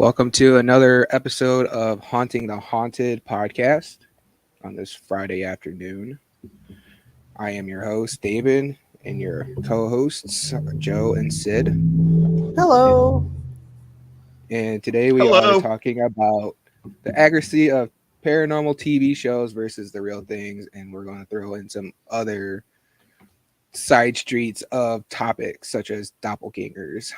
Welcome to another episode of Haunting the Haunted podcast on this Friday afternoon. I am your host, David, and your co hosts, Joe and Sid. Hello. And today we are Hello. talking about the accuracy of paranormal TV shows versus the real things. And we're going to throw in some other side streets of topics such as doppelgangers.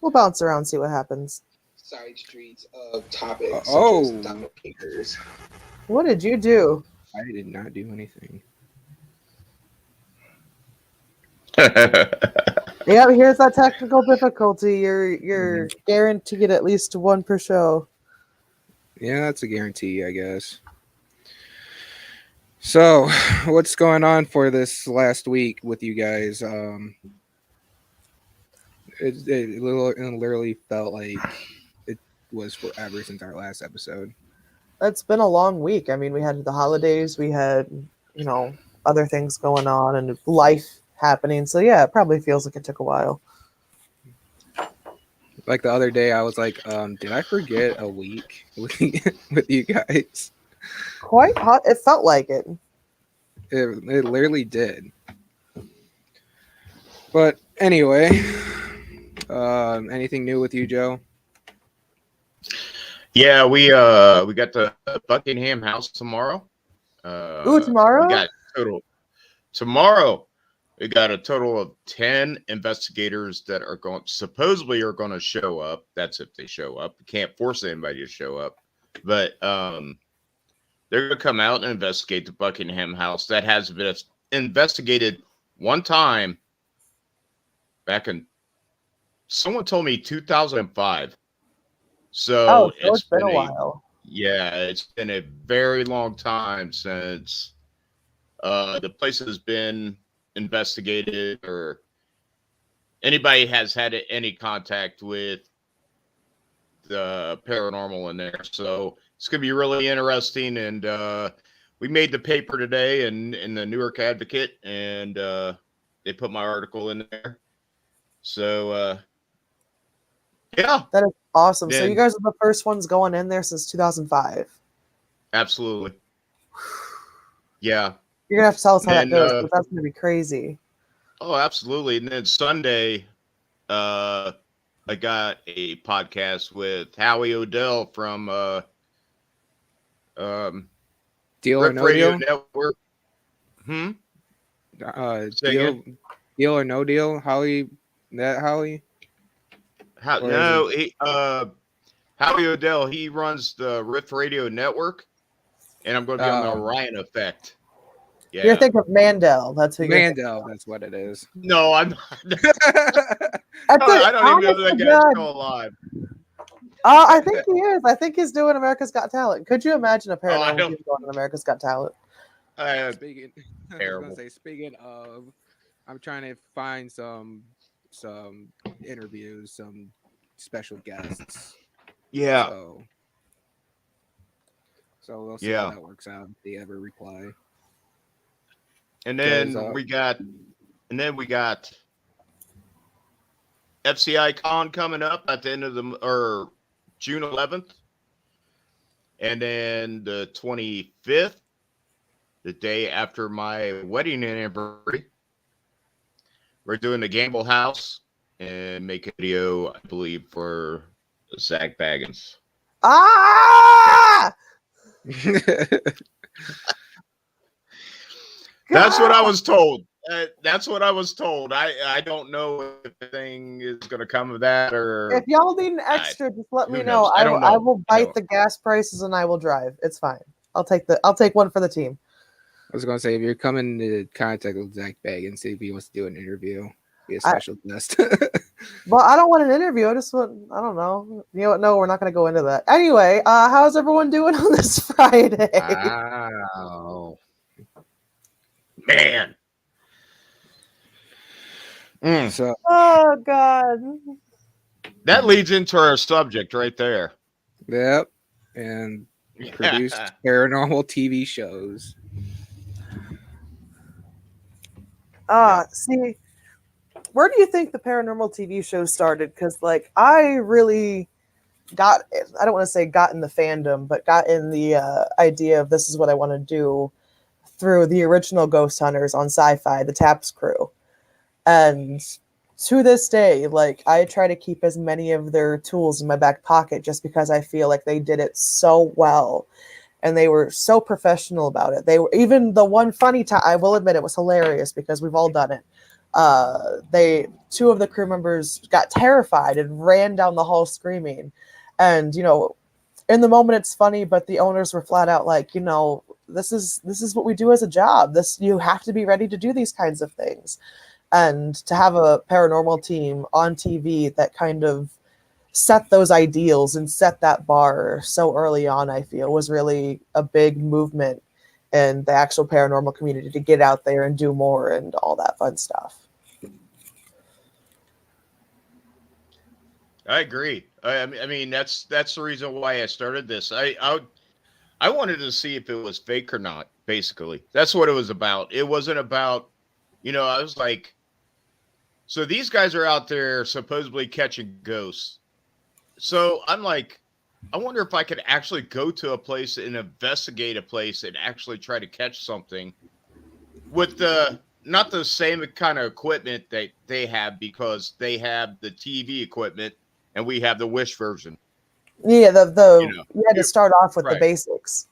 We'll bounce around, see what happens. Side streets of topics such as doppelgangers. What did you do? I did not do anything. Yeah, here's that technical difficulty. You're guaranteed at least one per show. Yeah, that's a guarantee, I guess. So, what's going on for this last week with you guys? It literally felt like it was forever since our last episode. It's been a long week. I mean, we had the holidays, we had, other things going on and life happening. So yeah, it probably feels like it took a while. Like the other day, I was like, did I forget a week with you guys? Quite hot. It felt like it. It literally did. But anyway, anything new with you, Joe? Yeah, we got the Buckingham House tomorrow. Tomorrow? Tomorrow. We got a total of 10 investigators that are supposedly are going to show up. That's if they show up. We can't force anybody to show up, but they're going to come out and investigate the Buckingham House that has been investigated one time back in, someone told me 2005. So it's been a while. Yeah, it's been a very long time since the place has been investigated or anybody has had any contact with the paranormal in there. So it's going to be really interesting. And we made the paper today in the Newark Advocate, and they put my article in there. So, yeah. That is awesome. So you guys are the first ones going in there since 2005. Absolutely. Yeah. You're going to have to tell us how that goes, but that's going to be crazy. Oh, absolutely. And then Sunday, I got a podcast with Howie Odell from Deal or No Radio Deal Network. Deal or No Deal? Howie? Howie Odell, he runs the Rift Radio Network, and I'm going to be on the Orion Effect. Yeah. You're thinking of Mandel. That's who Mandel. That's what it is. No, I'm not. I don't even know that guy's still alive. I think he is. I think he's doing America's Got Talent. Could you imagine a paranormal going on America's Got Talent? Speaking of, I'm trying to find some interviews, some special guests. Yeah. So we'll see how that works out if they ever reply. And then we got FCI Con coming up at the end of June 11th. And then the 25th, the day after my wedding anniversary, we're doing the Gamble House and make a video, I believe, for Zach Baggins. Ah! That's what I was told. That's what I was told. I don't know if anything is going to come of that, or if y'all need an extra, just let me know. I will bite the gas prices and I will drive. It's fine. I'll take one for the team. I was gonna say, if you're coming to contact with Zach Baggins, see if he wants to do an interview, be a special guest. Well, I don't want an interview. I don't know. You know what? No, we're not going to go into that. Anyway, how's everyone doing on this Friday? Wow. Man. Oh, God. That leads into our subject right there. Yep. And produced paranormal TV shows. See, where do you think the paranormal TV show started? Because like I really got, I don't want to say got in the fandom, but got in the idea of this is what I want to do through the original Ghost Hunters on Sci-Fi, the Taps crew. And to this day, like I try to keep as many of their tools in my back pocket just because I feel like they did it so well and they were so professional about it. They were even the one funny time, I will admit it was hilarious because we've all done it. They two of the crew members got terrified and ran down the hall screaming. And in the moment it's funny, but the owners were flat out like, this is what we do as a job. This you have to be ready to do these kinds of things. And to have a paranormal team on TV that kind of set those ideals and set that bar so early on, I feel was really a big movement in the actual paranormal community to get out there and do more and all that fun stuff. I agree. I mean, that's the reason why I started this. I wanted to see if it was fake or not. Basically, that's what it was about. It wasn't about, I was like, so these guys are out there supposedly catching ghosts. So I'm like, I wonder if I could actually go to a place and investigate a place and actually try to catch something with the not the same kind of equipment that they have, because they have the TV equipment and we have the Wish version. Yeah, You know, you had to start off with the right? basics.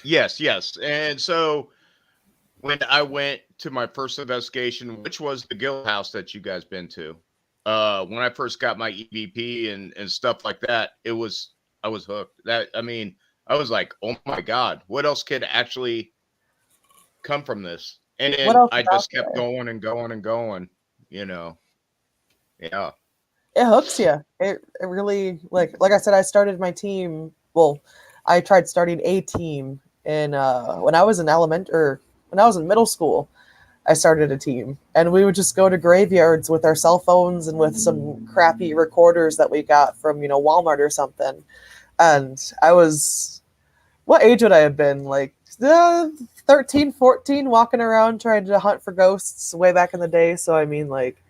Yes, yes. And so when I went to my first investigation, which was the guild house that you guys been to, when I first got my EVP and stuff like that, I was hooked. I mean, I was like, oh my god, what else could actually come from this? And What then else I is out just kept there? going and going and going. You know, yeah, It hooks you. It really like I said, I started my team. Well, I tried starting a team in when I was in when I was in middle school. I started a team, and we would just go to graveyards with our cell phones and with some crappy recorders that we got from Walmart or something. And I was, what age would I have been? Like 13, 14, walking around trying to hunt for ghosts way back in the day. So I mean, like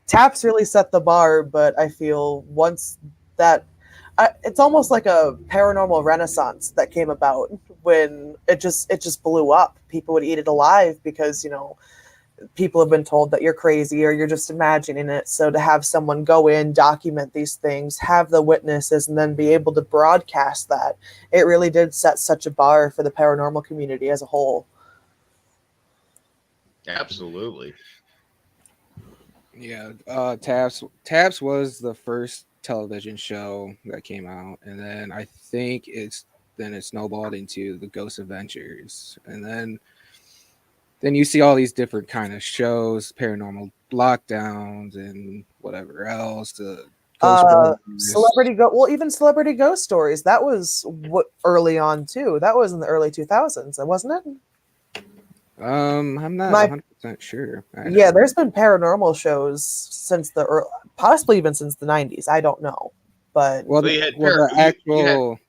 Taps really set the bar, but I feel once that it's almost like a paranormal renaissance that came about when it just blew up. People would eat it alive because people have been told that you're crazy or you're just imagining it. So to have someone go in, document these things, have the witnesses, and then be able to broadcast that, it really did set such a bar for the paranormal community as a whole. absolutely. Yeah, Taps was the first television show that came out, and then I think it snowballed into the Ghost Adventures, and then you see all these different kind of shows, paranormal lockdowns and whatever else, the Ghost Brothers. Even Celebrity Ghost Stories, that was what early on too. That was in the early 2000s, wasn't it? I'm not My 100% sure Yeah, actually. there's been paranormal shows since possibly even since the 90s. I don't know, but Well, Well, you had the you had actual.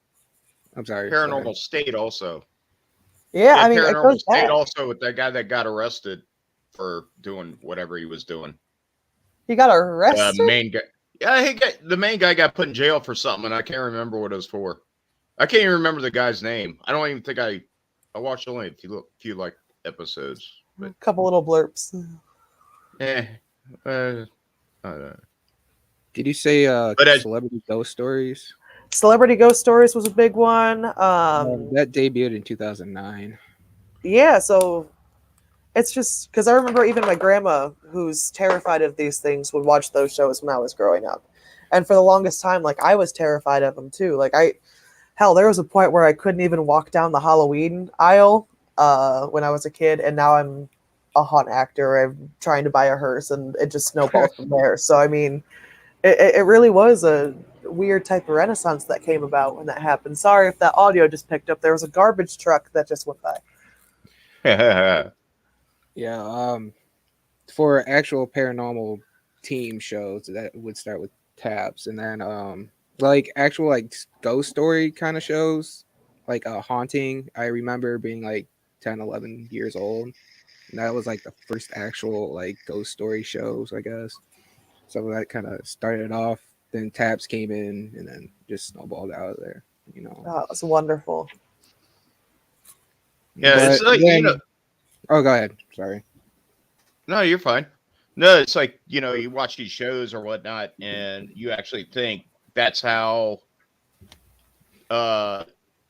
I'm sorry. Go ahead. Paranormal State also. yeah, You I had mean it Paranormal goes State back. also with that guy that got arrested for doing whatever he was doing. He got The arrested. main guy, yeah, the main guy got put in jail for something, and I can't remember what it was for. I can't even remember the guy's name. I don't even think I watched only a few like episodes, A but couple little blurps. eh, uh, I don't know. Did you say But Celebrity Ghost Stories? Celebrity Ghost Stories was a big one. That debuted in 2009. Yeah, so it's just because I remember even my grandma, who's terrified of these things, would watch those shows when I was growing up, and for the longest time, like I was terrified of them too. Hell, there was a point where I couldn't even walk down the Halloween aisle when I was a kid, and now I'm a haunt actor. I'm trying to buy a hearse, and it just snowballed from there. So, I mean, it really was a weird type of renaissance that came about when that happened. Sorry if that audio just picked up. There was a garbage truck that just went by. Yeah. For actual paranormal team shows, that would start with Taps, and then like actual like ghost story kind of shows, like Haunting. I remember being like 10, 11 years old. And that was like the first actual like ghost story shows, I guess. So that kind of started off. Then Taps came in, and then just snowballed out of there. You know. Oh, it was wonderful. Yeah, But it's like then, oh, go ahead. Sorry. no, you're fine. No, it's like you watch these shows or whatnot, and you actually think that's how uh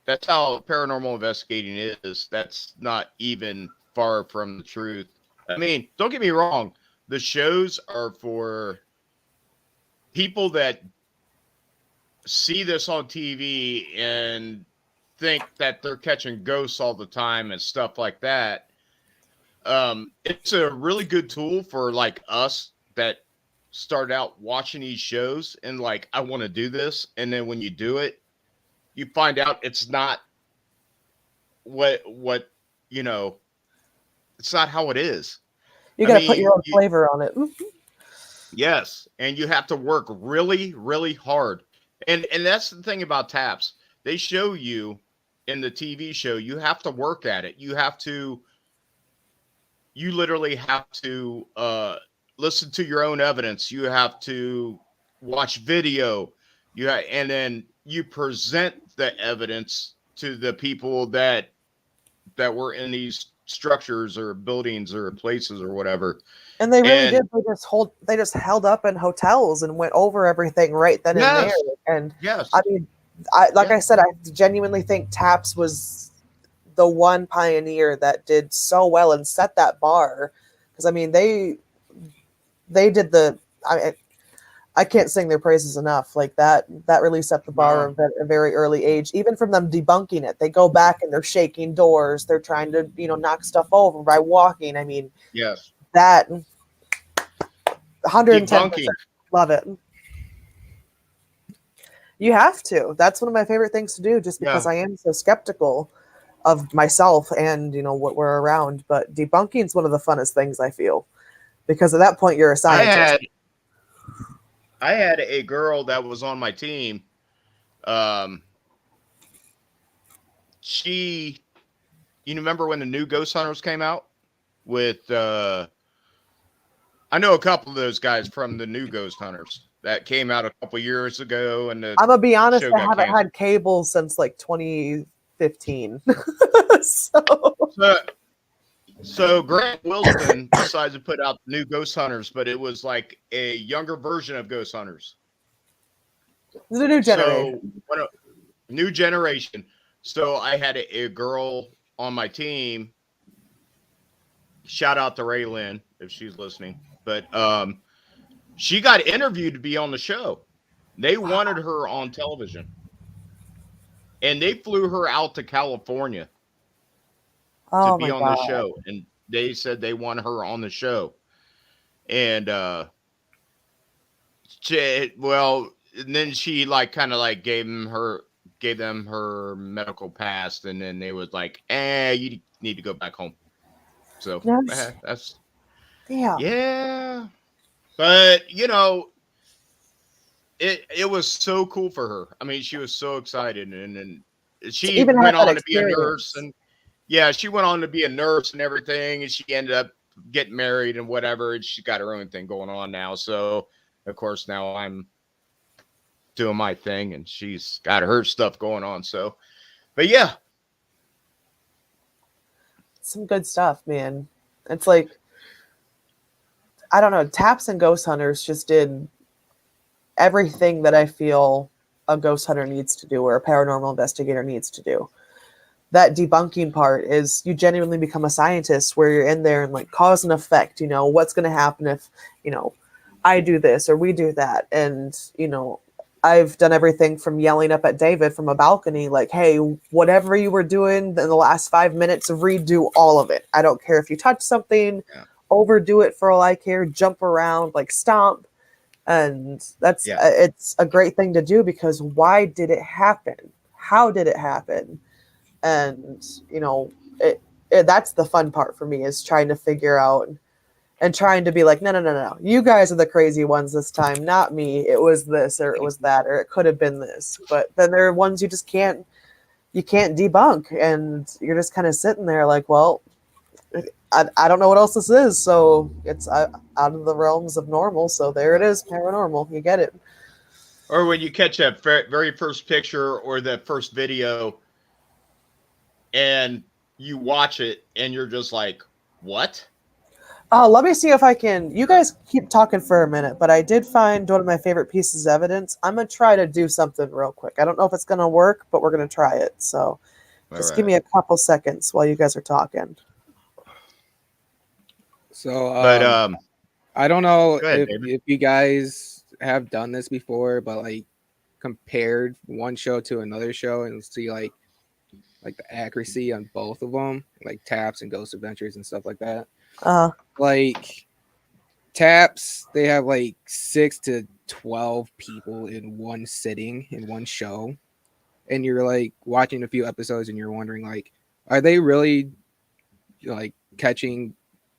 that's how paranormal investigating is. That's not even far from the truth. I mean, don't get me wrong. The shows are for people that see this on TV and think that they're catching ghosts all the time and stuff like that. It's a really good tool for like us that start out watching these shows and like, I want to do this. And then when you do it, you find out it's not what you know, it's not how it is. You I got to put mean, your own flavor on it. yes, and you have to work really, really hard. And that's the thing about Taps. They show you in the TV show, you have to work at it. You literally have to listen to your own evidence. You have to watch video. And then you present the evidence to the people that were in these structures or buildings or places or whatever. And they really And did. They just held up in hotels and went over everything right then and there. yes, And yes, I mean, I said, I genuinely think Taps was the one pioneer that did so well and set that bar. Because I mean, they did I can't sing their praises enough. Like that really set the bar no, at a very early age. Even from them debunking it, they go back and they're shaking doors. They're trying to knock stuff over by walking. I mean, yes, that 110% debunking. love it. You have to. That's one of my favorite things to do, just because Yeah. I am so skeptical of myself and what we're around. But debunking is one of the funnest things, I feel, because at that point you're a I scientist. had I had a girl that was on my team. Um, she, you remember when the new Ghost Hunters came out with? I know a couple of those guys from the new Ghost Hunters that came out a couple years ago, and the I'm gonna be honest, show I got haven't canceled. had cable since like 2015. So So Grant Wilson decided to put out the new Ghost Hunters, but it was like a younger version of Ghost Hunters. it's a new So generation. new generation. So I had a girl on my team. Shout out to Ray Lynn if she's listening. But she got interviewed to be on the show. They wanted her on television. And they flew her out to California to Oh be my on the god. show. And they said they want her on the show. And and then she like kind of like gave them her medical pass, and then they was like, you need to go back home. So Yes. that's Damn. yeah. But it was so cool for her. I mean, she was so excited, and then To she even have went that on to be a nurse, experience. and yeah, she went on to be a nurse and everything, and she ended up getting married and whatever, and she got her own thing going on now. So of course now I'm doing my thing, and she's got her stuff going on. So, but yeah, Some good stuff, man. It's like, I don't know, Taps and Ghost Hunters just did everything that I feel a ghost hunter needs to do or a paranormal investigator needs to do. That debunking part is you genuinely become a scientist where you're in there and like cause and effect, what's going to happen if, I do this or we do that. And, I've done everything from yelling up at David from a balcony, like, hey, whatever you were doing in the last 5 minutes, redo all of it. I don't care if you touch something, yeah, overdo it for all I care, jump around, like stomp. And that's yeah, it's a great thing to do because why did it happen? How did it happen? And that's the fun part for me is trying to figure out and trying to be like, no, you guys are the crazy ones this time, not me. It was this or it was that or it could have been this. But then there are ones you you can't debunk, and you're just kind of sitting there like, well, I don't know what else this is, so it's out of the realms of normal. So there it is, paranormal. You get it. Or when you catch that very first picture or that first video and you watch it and you're just like, what? Let me see if I can. You guys keep talking for a minute, but I did find one of my favorite pieces of evidence. I'm gonna try to do something real quick. I don't know if it's gonna work, but we're gonna try it. So All just give right. me a couple seconds while you guys are talking. So But I don't know go ahead, David. if you guys have done this before, but like compared one show to another show and see like the accuracy on both of them, like Taps and Ghost Adventures and stuff like that. Uh, Like Taps, they have like 6 to 12 people in one sitting in one show, and you're like watching a few episodes and you're wondering like, are they really like catching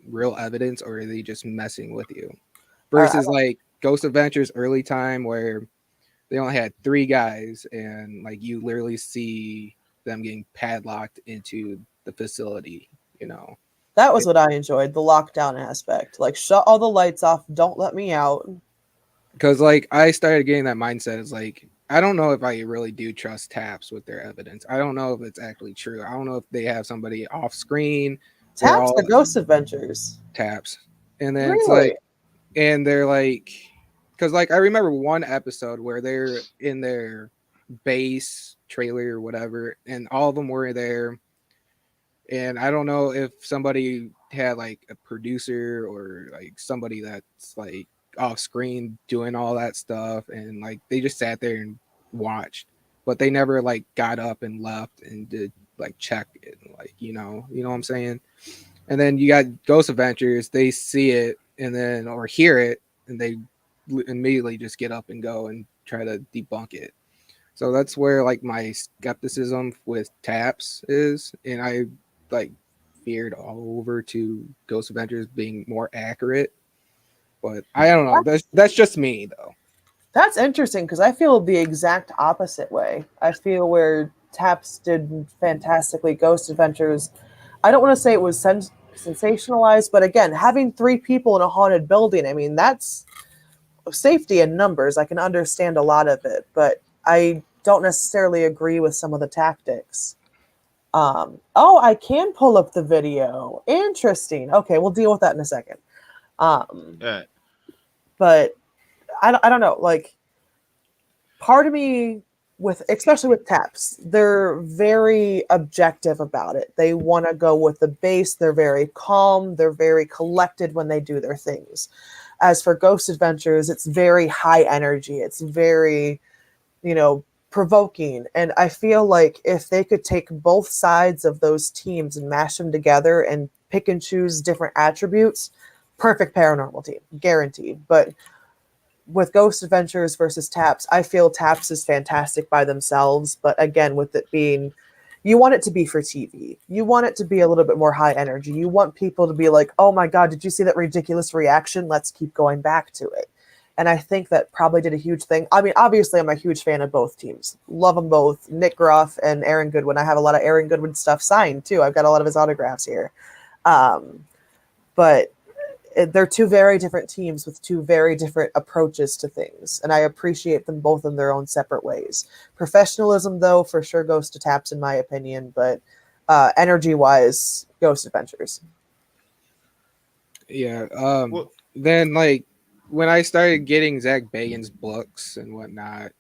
real evidence or are they just messing with you? all right. Versus like Ghost Adventures early time where they only had 3 guys and like you literally see them getting padlocked into the facility, you know. That was what I enjoyed, the lockdown aspect. Like, shut all the lights off, don't let me out. Because like I started getting that mindset. It's like I don't know if I really do trust Taps with their evidence. I don't know if it's actually true. I don't know if they have somebody off screen. They're Taps all the Ghost Adventures. Taps, and then it's Really? like, and they're like, because like I remember one episode where they're in their base trailer or whatever, and all of them were there. And I don't know if somebody had like a producer or like somebody that's like off screen doing all that stuff, and like they just sat there and watched, but they never like got up and left and did like check it, like you know what I'm saying. And then you got Ghost Adventures, they see it and then or hear it, and they immediately just get up and go and try to debunk it. So that's where like my skepticism with Taps is, and I like feared all over to Ghost Adventures being more accurate. But I don't know. That's just me though. That's interesting because I feel the exact opposite way. I feel where Taps did fantastically, Ghost Adventures. I don't want to say it was sensationalized, but again, having 3 people in a haunted building, I mean, that's safety in numbers. I can understand a lot of it, but I don't necessarily agree with some of the tactics. Oh, I can pull up the video. Interesting. Okay, we'll deal with that in a second. Um, Uh, but I don't know. Like, part of me, with especially with Taps, they're very objective about it. They want to go with the base. They're very calm. They're very collected when they do their things. As for Ghost Adventures, it's very high energy. It's very, provoking. And I feel like if they could take both sides of those teams and mash them together and pick and choose different attributes, perfect paranormal team, guaranteed. But with Ghost Adventures versus Taps, I feel Taps is fantastic by themselves. But again, with it being, you want it to be for TV. You want it to be a little bit more high energy. You want people to be like, oh my God, did you see that ridiculous reaction? Let's keep going back to it. And I think that probably did a huge thing. I mean, obviously, I'm a huge fan of both teams. Love them both. Nick Groff and Aaron Goodwin. I have a lot of Aaron Goodwin stuff signed, too. I've got a lot of his autographs here. But they're 2 very different teams with 2 very different approaches to things. And I appreciate them both in their own separate ways. Professionalism, though, for sure goes to Taps, in my opinion. But energy-wise, Ghost Adventures. Yeah. well, Then like when I started getting Zach Bagans books and whatnot,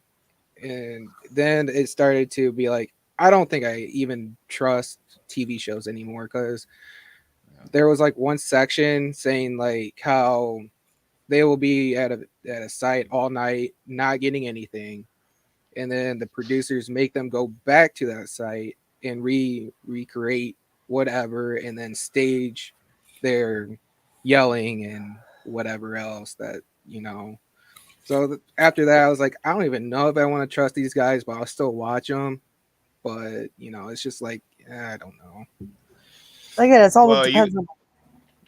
and then it started to be like I don't think I even trust TV shows anymore because there was like one section saying like how they will be at a site all night not getting anything, and then the producers make them go back to that site and recreate whatever and then stage their yelling and whatever else that so after that I was like I don't even know if I want to trust these guys, but I'll still watch them. But it's just like I don't know. Again, it's all well, depends on.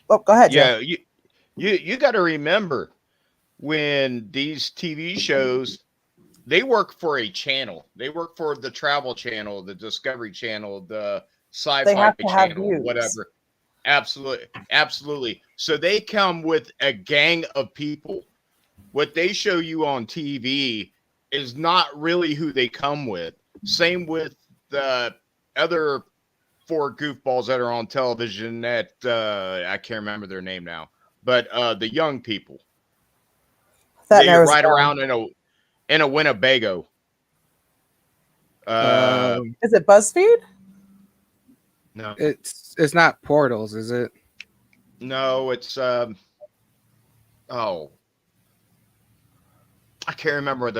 Oh, go ahead, Jay. yeah, you got to remember when these TV shows they work for a channel. They work for the Travel Channel, the Discovery Channel, the They Sci-Fi have to have Channel, views. whatever. Absolutely, absolutely. So they come with a gang of people. What they show you on TV is not really who they come with. Same with the other four goofballs that are on television that I can't remember their name now, but the young people. That They narrows it ride down. around in a Winnebago. Um, Is it BuzzFeed? No, it's not portals, is it? no, it's oh, I can't remember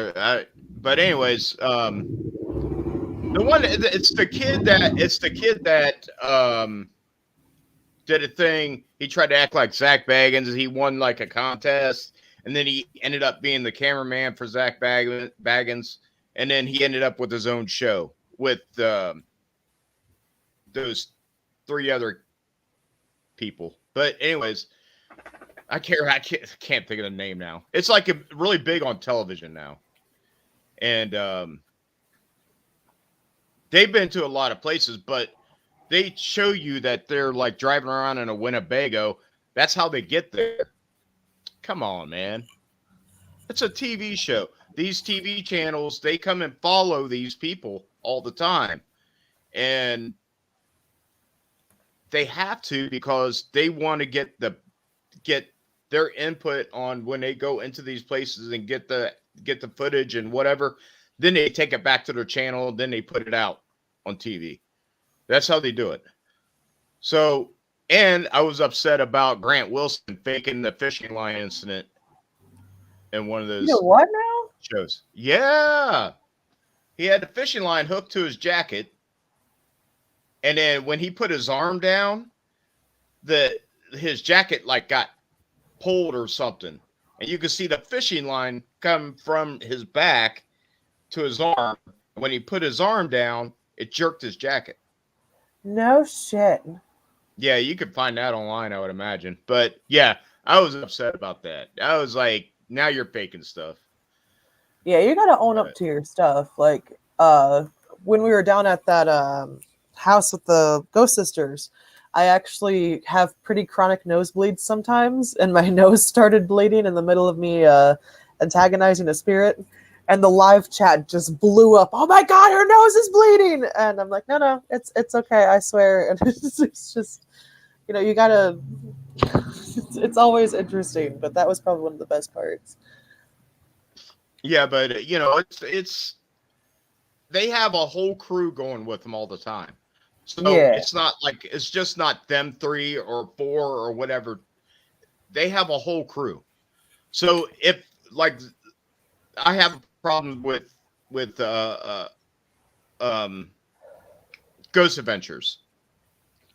but anyways, the one it's the kid that did a thing. He tried to act like Zach Baggins. He won like a contest, and then he ended up being the cameraman for Zach Baggins, and then he ended up with his own show with those three other people. But anyways, I can't think of the name now. It's like really big on television now, and they've been to a lot of places, but they show you that they're like driving around in a Winnebago. That's how they get there. Come on, man. It's a TV show. These TV channels, they come and follow these people all the time. And they have to because they want to get their input on when they go into these places and get the footage and whatever. Then they take it back to their channel, then they put it out on TV. That's how they do it. So, and I was upset about Grant Wilson faking the fishing line incident in one of You know those what now? shows. Yeah. He had the fishing line hooked to his jacket. And then when he put his arm down, his jacket like got pulled or something. And you could see the fishing line come from his back to his arm. When he put his arm down, it jerked his jacket. No shit. Yeah, you could find that online, I would imagine. But yeah, I was upset about that. I was like, now you're faking stuff. Yeah, you gotta own up But, to your stuff. Like, when we were down at that house with the Ghost Sisters, I actually have pretty chronic nosebleeds sometimes, and my nose started bleeding in the middle of me antagonizing a spirit, and the live chat just blew up. Oh my god, her nose is bleeding! And I'm like, no, it's okay, I swear. And it's just, you gotta. It's always interesting, but that was probably one of the best parts. yeah, but it's they have a whole crew going with them all the time. So Yeah. it's not like it's just not them three or four or whatever. They have a whole crew. So if like I have a problem with Ghost Adventures.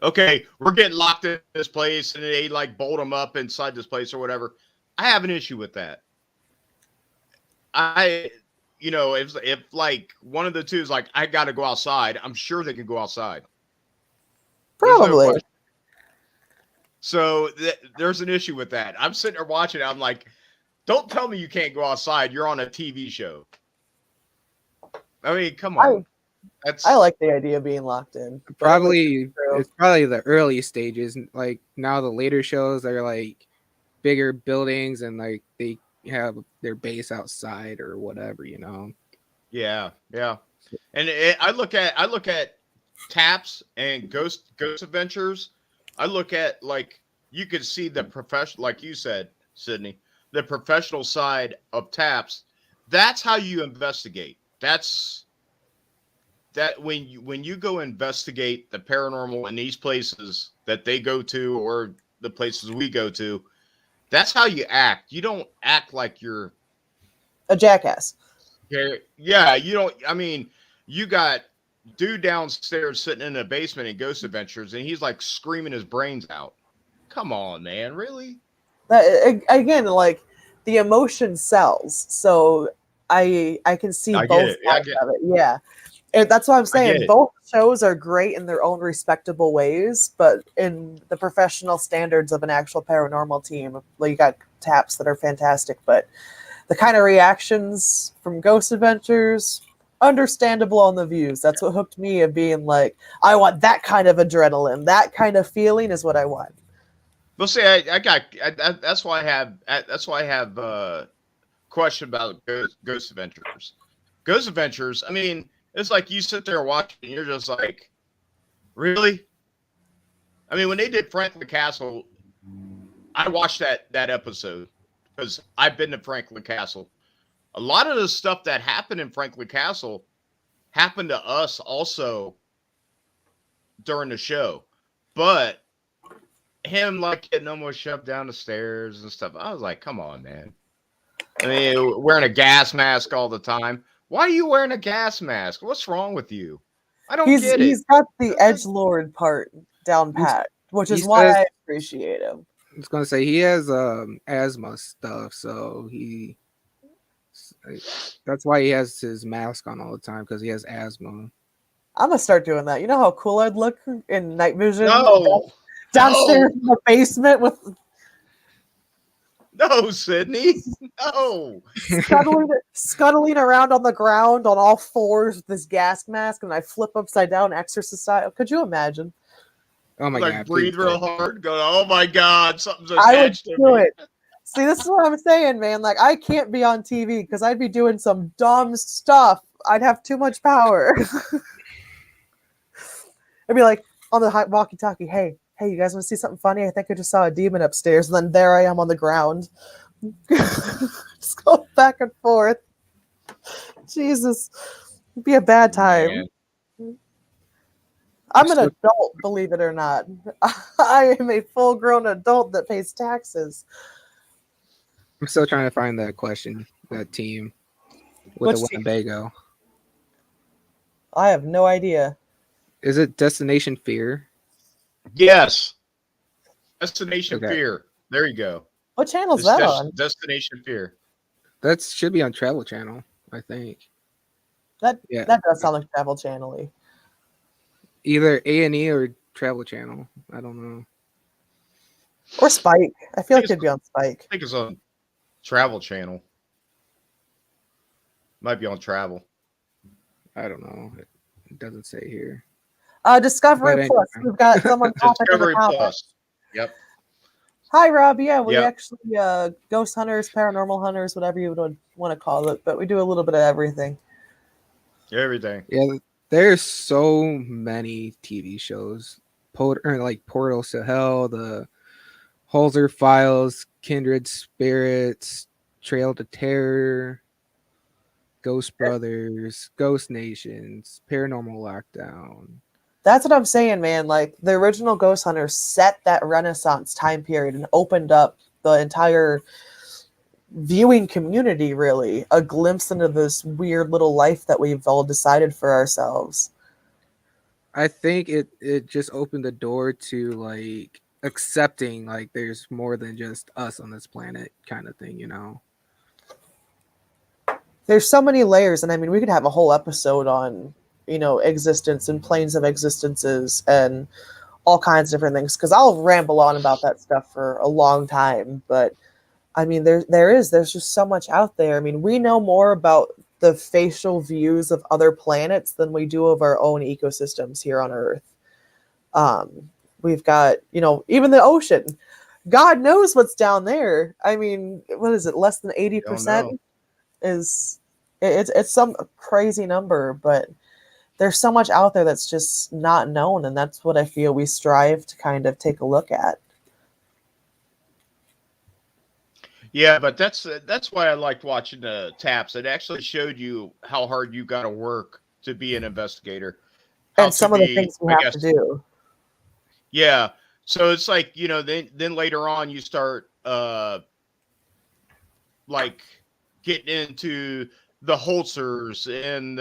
Okay, we're getting locked in this place and they like bolt them up inside this place or whatever. I have an issue with that. I if like one of the two is like I got to go outside, I'm sure they can go outside. There's no Probably. question. So there's an issue with that. I'm sitting there watching it. I'm like, don't tell me you can't go outside. You're on a TV show. I mean, come on. I like the idea of being locked in. but Probably true. it's probably the early stages. Like now, the later shows are like bigger buildings and like they have their base outside or whatever. Yeah. And I look at Taps and Ghost Adventures. I look at like you could see the professional, like you said, Sydney, the professional side of Taps. That's how you investigate. That when you go investigate the paranormal in these places that they go to or the places we go to, that's how you act. You don't act like you're A jackass. yeah, you don't. I mean, you got dude downstairs sitting in the basement in Ghost Adventures, and he's like screaming his brains out. Come on, man, really? Again, like the emotion sells. So I can see I get both it. I sides get. of it. Yeah. And that's what I'm I get saying. it. Both shows are great in their own respectable ways, but in the professional standards of an actual paranormal team, like you got Taps that are fantastic, but the kind of reactions from Ghost Adventures, understandable on the views. That's what hooked me of being like, I want that kind of adrenaline. That kind of feeling is what I want. Well, see, that's why I have question about Ghost Adventures. Ghost Adventures. I mean, it's like you sit there watching, and you're just like, really? I mean, when they did Franklin Castle, I watched that episode because I've been to Franklin Castle. A lot of the stuff that happened in Franklin Castle happened to us also during the show, but him like getting almost shoved down the stairs and stuff. I was like, come on, man. I mean, wearing a gas mask all the time. Why are you wearing a gas mask? What's wrong with you? I don't get it. He's got the edgelord part down pat, which he is why says- I appreciate him. I was gonna say he has asthma stuff, so that's why he has his mask on all the time because he has asthma. I'm gonna start doing that. You know how cool I'd look in night vision No, downstairs in the basement with no, Sydney, no. scuttling around on the ground on all fours with this gas mask, and I flip upside down, exorcist style. Could you imagine? Oh my Like god! breathe please real don't. hard. Go, oh my god, something's I would attached to do me. it. See, this is what I'm saying, man. Like, I can't be on TV because I'd be doing some dumb stuff. I'd have too much power. I'd be like on the walkie-talkie, hey, you guys want to see something funny? I think I just saw a demon upstairs. And then there I am on the ground. Just go back and forth. Jesus. It'd be a bad time. Man. I'm an adult, believe it or not. I am a full-grown adult that pays taxes. I'm still trying to find that question, that team with Which the team? Winnebago. I have no idea. Is it Destination Fear? Yes. Destination Okay. Fear. There you go. What channel is It's that on? Destination Fear. That should be on Travel Channel, I think. That Yeah. does sound like Travel Channel-y. Either A&E or Travel Channel. I don't know. Or Spike. I feel like it's- it'd be on Spike. I think it's on Travel Channel. Might be on Travel. I don't know. It doesn't say here. Discovery But Plus. anyway. We've got someone popping in the Discovery comments. Plus. Yep. Hi, Rob. Yeah, we Yep. actually ghost hunters, paranormal hunters, whatever you would want to call it, but we do a little bit of everything. Everything. Yeah, there's so many TV shows. Like Portals to Hell, the Holzer Files, Kindred Spirits, Trail to Terror, Ghost Brothers, Ghost Nations, Paranormal Lockdown. That's what I'm saying, man. Like, the original Ghost Hunters set that Renaissance time period and opened up the entire viewing community, really. A glimpse into this weird little life that we've all decided for ourselves. I think it just opened the door to like accepting like there's more than just us on this planet kind of thing, you know. There's so many layers, and I mean, we could have a whole episode on, existence and planes of existences and all kinds of different things, because I'll ramble on about that stuff for a long time. But I mean, there's just so much out there. I mean, we know more about the facial views of other planets than we do of our own ecosystems here on Earth. We've got, even the ocean. God knows what's down there. I mean, what is it? Less than 80% is it's some crazy number, but there's so much out there that's just not known, and that's what I feel we strive to kind of take a look at. Yeah, but that's why I liked watching the taps. It actually showed you how hard you got to work to be an investigator, how And some to of the be, things we I have guess. to do. Yeah. So it's like, then later on you start like getting into the Holzers and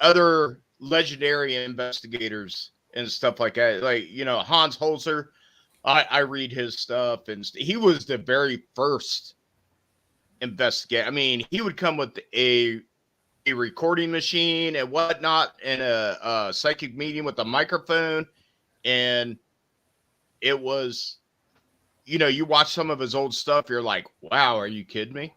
other legendary investigators and stuff like that. Like, Hans Holzer, I read his stuff, and he was the very first investigator. I mean, he would come with a recording machine and whatnot, and a psychic medium with a microphone, and it was you watch some of his old stuff, you're like, wow, are you kidding me?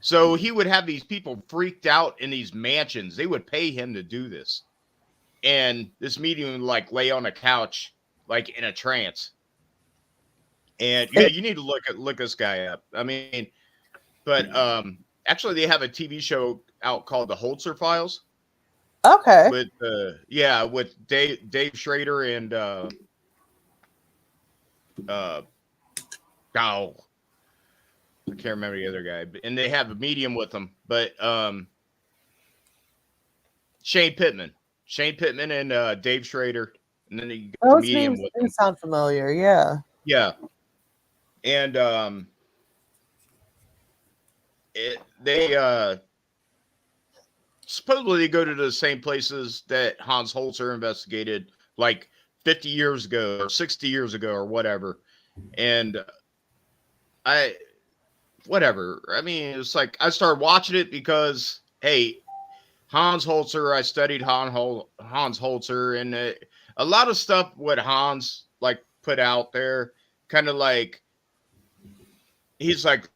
So he would have these people freaked out in these mansions. They would pay him to do this. And this medium would like lay on a couch, like in a trance. And yeah, you need to look this guy up. I mean, but actually they have a TV show out called The Holzer Files Okay. with with Dave Schrader and oh, I can't remember the other guy, and they have a medium with them. But Shane Pittman and Dave Schrader, and then you got the Those medium names with do them. sound familiar. Yeah. Yeah, and they supposedly go to the same places that Hans Holzer investigated like 50 years ago or 60 years ago or whatever. And I whatever. I mean, it's like I started watching it because hey, Hans Holzer. I studied Hans Holzer, and a lot of stuff what Hans like put out there, kind of like he's like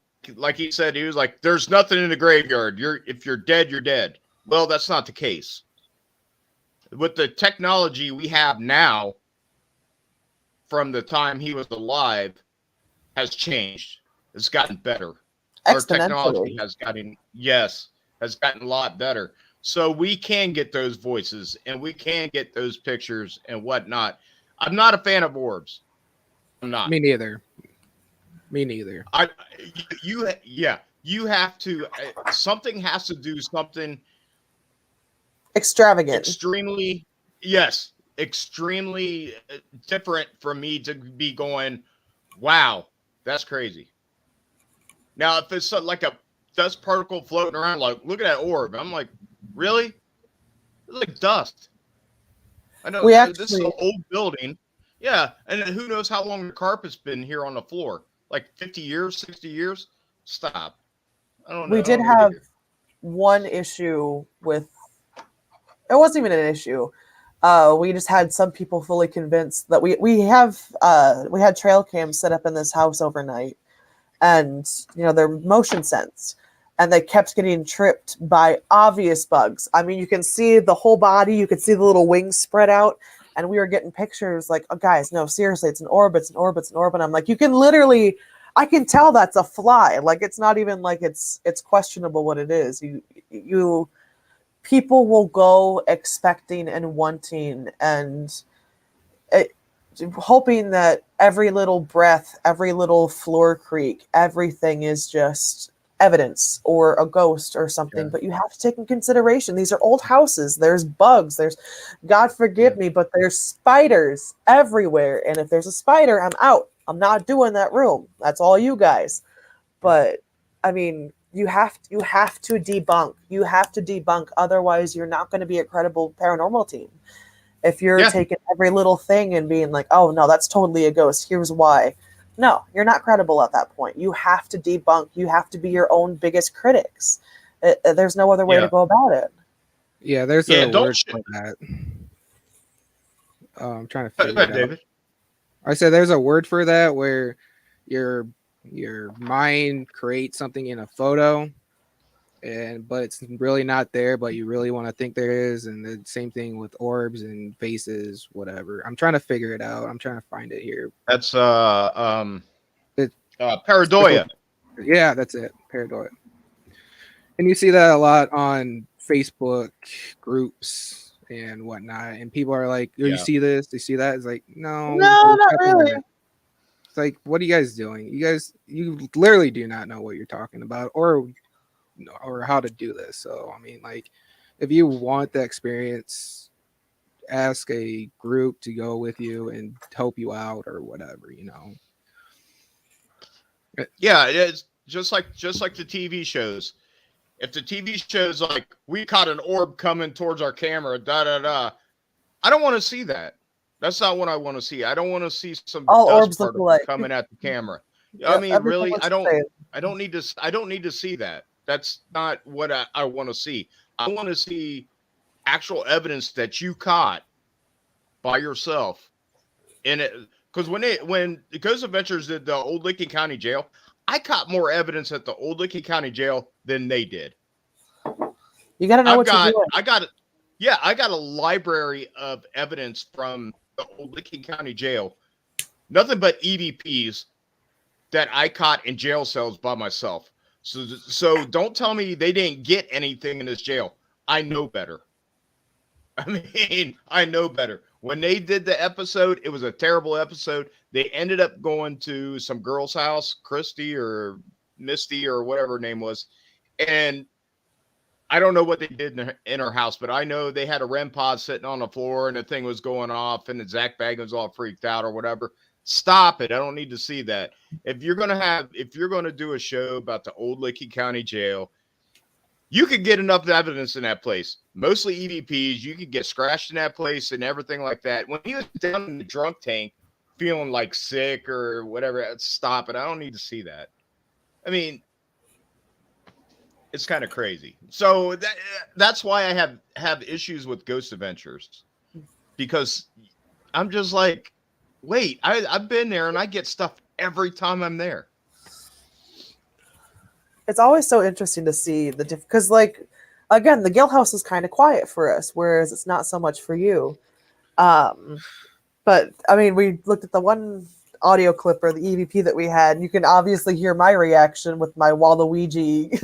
he said, he was like, "There's nothing in the graveyard. If you're dead, you're dead." Well, that's not the case. With the technology we have now, from the time he was alive, has changed. It's gotten better. Our technology Exponentially. has gotten a lot better. So we can get those voices and we can get those pictures and whatnot. I'm not a fan of orbs. I'm not. Me neither. Me neither. You have to. Something has to do something Extravagant. extremely different for me to be going, wow, that's crazy. Now, if it's like a dust particle floating around, like, look at that orb. I'm like, really? It's like dust. I know We this is an actually, old building. Yeah. And then who knows how long the carpet's been here on the floor? Like 50 years, 60 years? Stop. I don't know. we I did don't have need to. one issue with, it wasn't even an issue. We just had some people fully convinced that we had trail cams set up in this house overnight, and they're motion sensed, and they kept getting tripped by obvious bugs. I mean, you can see the whole body, you could see the little wings spread out, and we were getting pictures like, oh, guys, no, seriously, it's an orb, it's an orb, it's an orb. And I'm like, you can literally, I can tell that's a fly. Like, it's not even like it's questionable what it is. You people will go expecting and wanting and it, hoping that every little breath, every little floor creak, everything is just evidence or a ghost or something. Yeah. But you have to take in consideration these are old houses. There's bugs. There's, God forgive me, but there's spiders everywhere. And if there's a spider, I'm out. I'm not doing that room. That's all you guys. But I mean, you have to debunk. You have to debunk. Otherwise, you're not going to be a credible paranormal team. If you're Yeah. taking every little thing and being like, oh, no, that's totally a ghost. Here's why. No, you're not credible at that point. You have to debunk. You have to be your own biggest critics. There's no other way to Yeah. go about it. Yeah, there's Yeah. a word for that. I'm trying to Go figure it ahead, out. David. I said there's a word for that where your mind creates something in a photo, but it's really not there, but you really want to think there is, and the same thing with orbs and faces, whatever. I'm trying to figure it out. I'm trying to find it here. That's It, pareidoia. yeah, that's it. Pareidoia. And you see that a lot on Facebook groups and whatnot, and people are like, "Oh, you Yeah. see this? You see that?" It's like, no, No, there's not nothing really. there. It's like, what are you guys doing? You literally do not know what you're talking about, or how to do this. So, I mean, like, if you want the experience, ask a group to go with you and help you out or whatever. Yeah, it's just like the TV shows. If the TV shows like we caught an orb coming towards our camera, da da da, I don't want to see that. That's not what I want to see. I don't want to see some All dust orbs look particle alike. coming at the camera. I Yep, mean, everything really, looks the same. I don't need to see that. That's not what I want to see. I want to see actual evidence that you caught by yourself, and Because when Ghost Adventures did the Old Licking County Jail, I caught more evidence at the Old Licking County Jail than they did. You got to know what you're doing. I got a library of evidence from the Old Licking County Jail. Nothing but EVPs that I caught in jail cells by myself. So don't tell me they didn't get anything in this jail. I know better. I know better. When they did the episode, it was a terrible episode. They ended up going to some girl's house, Christy or Misty or whatever her name was. And I don't know what they did in her house, but I know they had a REM pod sitting on the floor and the thing was going off and the Zach Bag was all freaked out or whatever. Stop it. I don't need to see that. If you're going to do a show about the Old Licking County Jail, you could get enough evidence in that place. Mostly EVPs. You could get scratched in that place and everything like that. When he was down in the drunk tank feeling like sick or whatever, stop it. I don't need to see that. I mean, it's kind of crazy. So that's why I have issues with Ghost Adventures. Because I'm just like, wait, I've been there and I get stuff every time I'm there. It's always so interesting to see because, like, again, the Guild House is kind of quiet for us, whereas it's not so much for you. But I mean, we looked at the one audio clip or the EVP that we had, and you can obviously hear my reaction with my Waluigi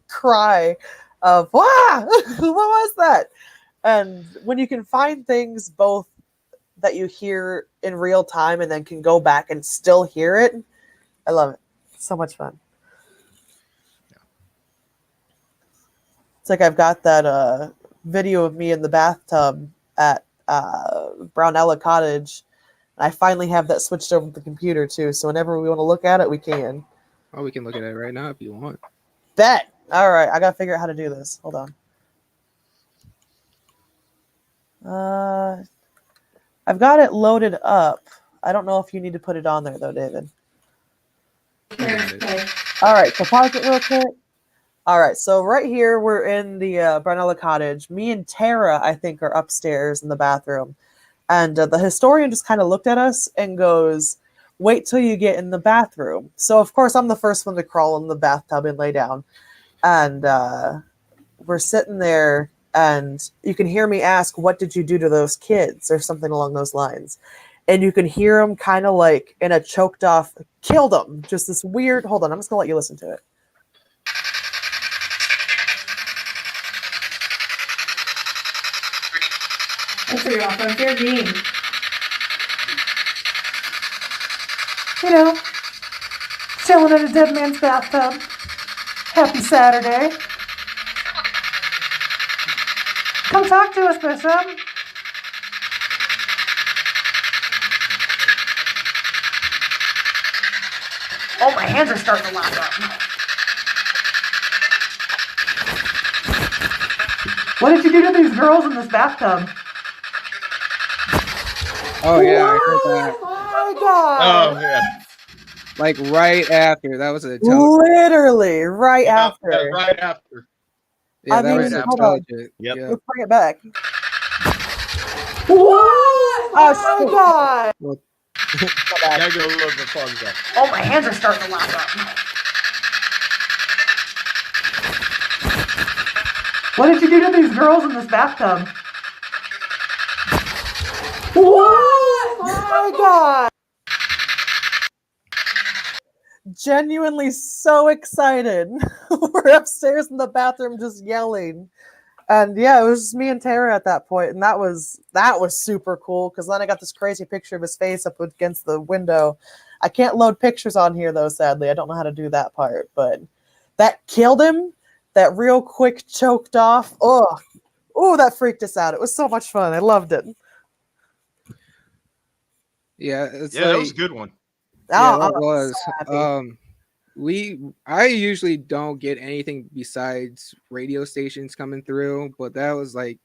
cry of "Wow, what was that?" And when you can find things both that you hear in real time and then can go back and still hear it, I love it. It's so much fun. It's like I've got that video of me in the bathtub at Brownella Cottage. And I finally have that switched over to the computer too. So whenever we want to look at it, we can. Oh, we can look at it right now if you want. Bet. All right, I gotta figure out how to do this. Hold on. I've got it loaded up. I don't know if you need to put it on there though, David. All right, so pause it real quick. All right, so right here, we're in the Brownella Cottage. Me and Tara, I think, are upstairs in the bathroom. And the historian just kind of looked at us and goes, wait till you get in the bathroom. So, of course, I'm the first one to crawl in the bathtub and lay down. And we're sitting there, and you can hear me ask, what did you do to those kids? Or something along those lines. And you can hear them kind of like in a choked off, killed them. Just this weird, hold on, I'm just going to let you listen to it. That's your off on fair game. You know, chilling in a dead man's bathtub. Happy Saturday. Come talk to us, Bishop. Oh, my hands are starting to lock up. What did you do to these girls in this bathtub? Oh yeah, I heard that. Oh my god! Oh yeah, Like right after that was a Literally right after. right after. Yeah, I that mean, was hold on. intelligent. Yep. Yeah. Let's bring it back. What? Oh my god! Well, Gotta go a little bit farther. Oh, my hands are starting to lock up. What did you do to these girls in this bathtub? What? Oh my god! Genuinely so excited. We're upstairs in the bathroom just yelling. And yeah, it was just me and Tara at that point, and that was super cool because then I got this crazy picture of his face up against the window. I can't load pictures on here though, sadly. I don't know how to do that part, but that killed him. That real quick choked off. Oh, that freaked us out. It was so much fun. I loved it. yeah, it's Yeah, that was a good one. Yeah, Oh, that I'm was. so happy. I usually don't get anything besides radio stations coming through, but that was like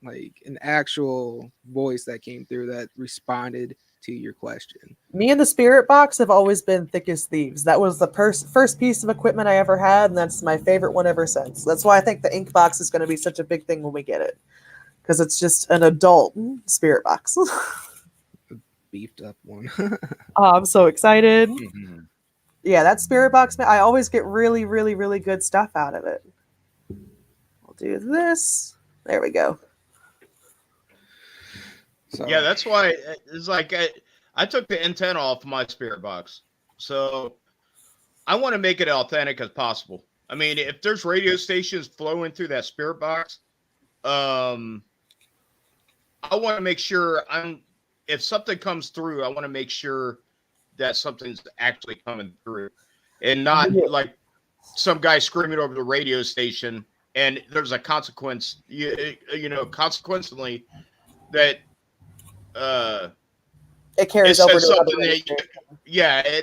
an actual voice that came through that responded to your question. Me and the spirit box have always been thick as thieves. That was the first piece of equipment I ever had, and that's my favorite one ever since. That's why I think the ink box is going to be such a big thing when we get it, because it's just an adult spirit box. beefed up one. Oh, I'm so excited. Mhm. Yeah, that spirit box, man, I always get really, really, really good stuff out of it. I'll do this. There we go. So Yeah, that's why it's like I took the antenna off my spirit box. So I want to make it authentic as possible. I mean, if there's radio stations flowing through that spirit box, um, I want to make sure if something comes through, I want to make sure that something's actually coming through and not Yeah. like some guy screaming over the radio station and there's a consequence, consequently that, uh, It it carries over says to another something that, industry. yeah,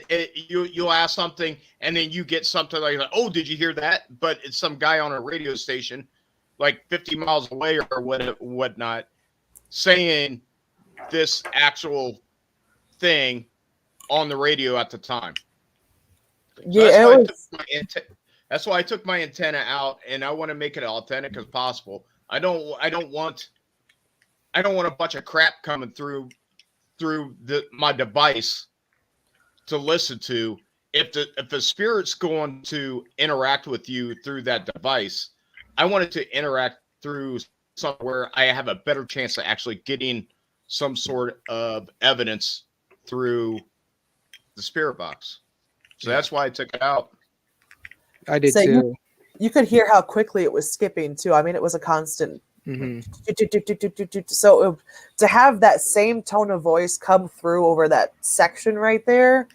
you'll ask something and then you get something like, oh, did you hear that? But it's some guy on a radio station, like 50 miles away or whatnot, saying this actual thing on the radio at the time. So Yeah, it was. that's why I took my antenna out, and I want to make it authentic as possible. I don't want a bunch of crap coming through my device to listen to. If the spirit's going to interact with you through that device, I want it to interact through somewhere I have a better chance of actually getting some sort of evidence through the spirit box. So that's why I took it out. I did So too. you could hear how quickly it was skipping too. I mean, it was a constant. Hmm. So to have that same tone of voice come through over that section right there,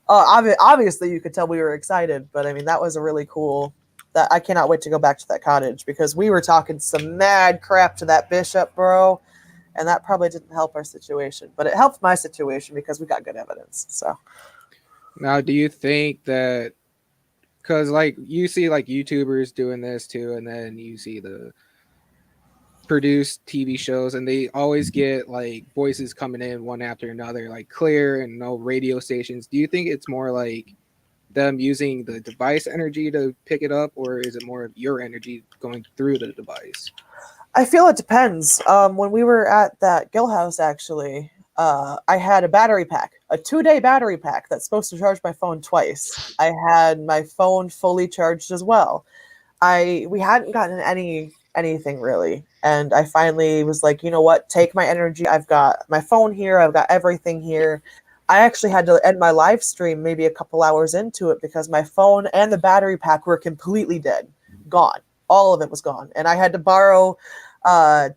obviously you could tell we were excited. But I mean, that was a really cool. That I cannot wait to go back to that cottage because we were talking some mad crap to that bishop, bro, and that probably didn't help our situation, but it helped my situation because we got good evidence. So Now, do you think that because like you see like YouTubers doing this too, and then you see the produced TV shows, and they always get like voices coming in one after another, like clear and no radio stations. Do you think it's more like them using the device energy to pick it up, or is it more of your energy going through the device? I feel it depends. When we were at that Gill house, actually, I had a battery pack, a 2-day battery pack that's supposed to charge my phone twice. I had my phone fully charged as well. We hadn't gotten anything really, and I finally was like, you know what? Take my energy. I've got my phone here. I've got everything here. I actually had to end my live stream maybe a couple hours into it because my phone and the battery pack were completely dead, gone. All of it was gone, and I had to borrow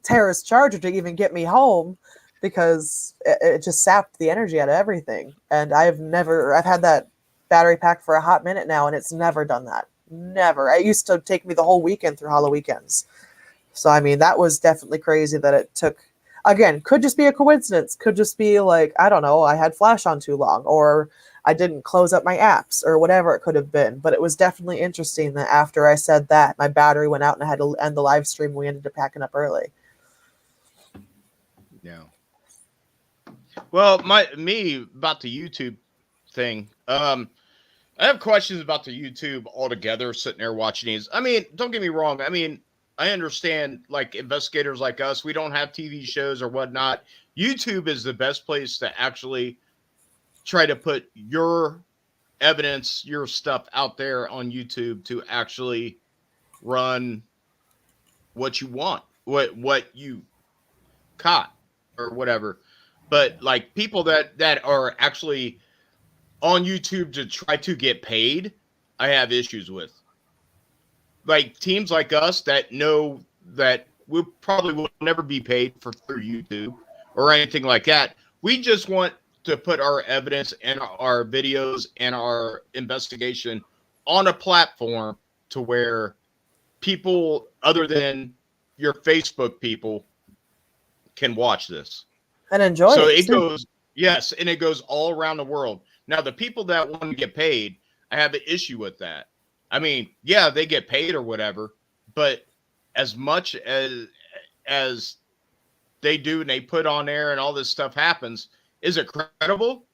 Tara's charger to even get me home because it just sapped the energy out of everything. And I've had that battery pack for a hot minute now, and it's never done that. Never. It used to take me the whole weekend through Hollow weekends. So, I mean, that was definitely crazy that it took. Again, could just be a coincidence. Could just be like, I don't know, I had Flash on too long, or I didn't close up my apps, or whatever it could have been. But it was definitely interesting that after I said that, my battery went out and I had to end the live stream. We ended up packing up early. Yeah. Well, me about the YouTube thing. I have questions about the YouTube altogether. Sitting there watching these. I mean, don't get me wrong. I mean, I understand like investigators like us. We don't have TV shows or whatnot. YouTube is the best place to actually try to put your evidence, your stuff out there on YouTube to actually run what you want, what you caught or whatever. But like people that are actually on YouTube to try to get paid, I have issues with. Like teams like us that know that we probably will never be paid for through YouTube or anything like that. We just want to put our evidence and our videos and our investigation on a platform to where people other than your Facebook people can watch this. And enjoy So it it too. goes, yes, and it goes all around the world. Now, the people that want to get paid, I have an issue with that. I mean, yeah, they get paid or whatever, but as much as they do and they put on there and all this stuff happens, is it credible?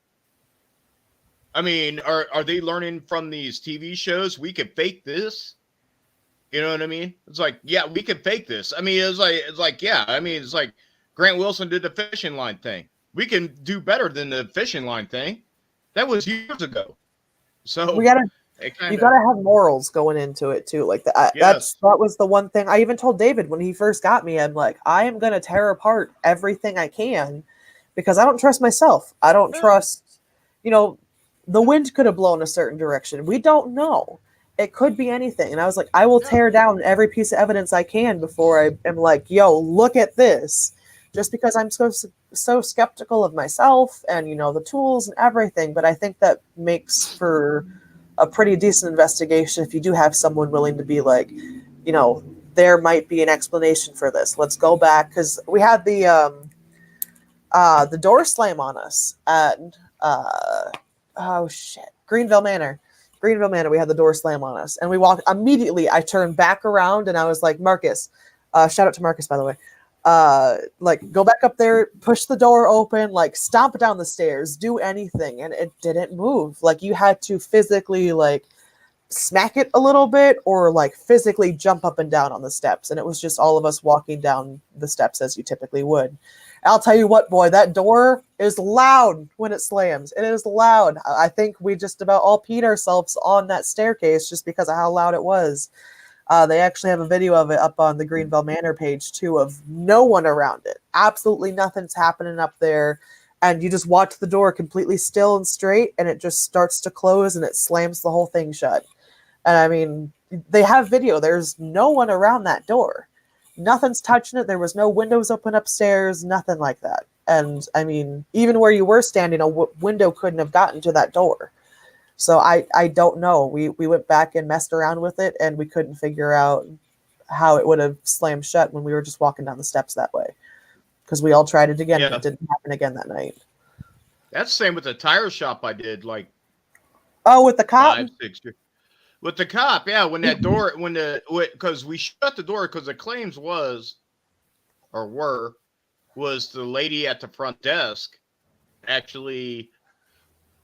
I mean, are they learning from these TV shows? We could fake this. You know what I mean? It's like, yeah, we could fake this. I mean, it's like, yeah. I mean, it's like Grant Wilson did the fishing line thing. we can do better than the fishing line thing. That was years ago. So We gotta it you kind of, gotta have morals going into it too. Like yes. that was the one thing I even told David when he first got me. I'm like, I am gonna tear apart everything I can because I don't trust myself. I don't trust, you know, the wind could have blown a certain direction. We don't know. It could be anything. And I was like, I will tear down every piece of evidence I can before I am like, yo, look at this. Just because I'm so skeptical of myself and the tools and everything. But I think that makes for a pretty decent investigation if you do have someone willing to be like, there might be an explanation for this. Let's go back because we had the door slam on us at oh shit, Greenville Manor. Greenville Manor, we had the door slam on us, and we walked immediately. I turned back around and I was like, Marcus, shout out to Marcus by the way. Like go back up there, push the door open, like stomp down the stairs, do anything, and it didn't move. Like you had to physically like smack it a little bit or like physically jump up and down on the steps, and it was just all of us walking down the steps as you typically would. I'll tell you what, boy, that door is loud when it slams. It is loud. I think we just about all peed ourselves on that staircase just because of how loud it was. They actually have a video of it up on the Greenville Manor page too, of no one around it. Absolutely nothing's happening up there. And you just watch the door completely still and straight, and it just starts to close and it slams the whole thing shut. And I mean, they have video. There's no one around that door. Nothing's touching it. There was no windows open upstairs, nothing like that. And I mean, even where you were standing, a window couldn't have gotten to that door. So I don't know. We went back and messed around with it, and we couldn't figure out how it would have slammed shut when we were just walking down the steps that way. Because we all tried it again, and it didn't happen again that night. That's the same with the tire shop I did like with the cop? 5-6 years. With the cop, yeah, when that door, because we shut the door because the claims was the lady at the front desk actually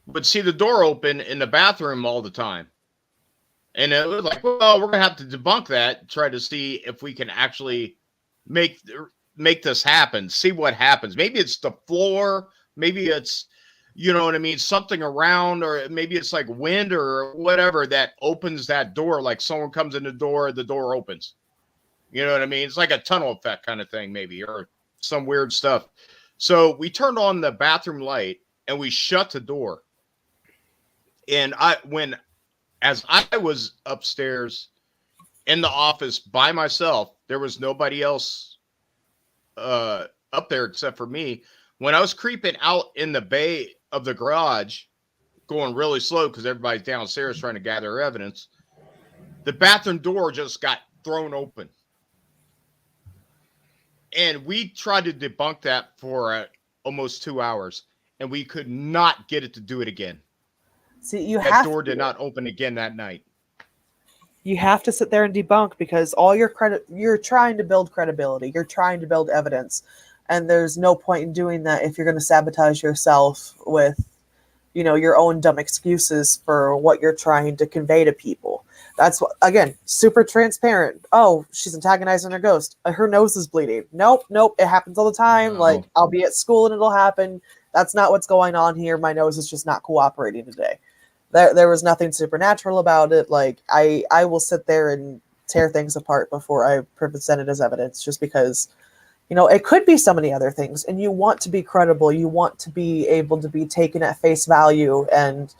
would see the door open in the bathroom all the time. And it was like, well, we're going to have to debunk that, try to see if we can actually make this happen, see what happens. Maybe it's the floor, maybe it's, you know what I mean, something around, or maybe it's like wind or whatever that opens that door. Like someone comes in the door opens. You know what I mean? It's like a tunnel effect kind of thing, maybe, or some weird stuff. So we turned on the bathroom light and we shut the door. And as I was upstairs in the office by myself, there was nobody else up there except for me. When I was creeping out in the bay of the garage, going really slow because everybody's downstairs trying to gather evidence, the bathroom door just got thrown open. And we tried to debunk that for almost 2 hours, and we could not get it to do it again. See, that door did not open again that night. You have to sit there and debunk because all you're trying to build credibility. You're trying to build evidence. And there's no point in doing that if you're going to sabotage yourself with, your own dumb excuses for what you're trying to convey to people. That's what, again, super transparent. Oh, she's antagonizing her ghost. Her nose is bleeding. Nope. It happens all the time. No. Like, I'll be at school and it'll happen. That's not what's going on here. My nose is just not cooperating today. There was nothing supernatural about it. Like, I will sit there and tear things apart before I present it as evidence just because, it could be so many other things, and you want to be credible. You want to be able to be taken at face value and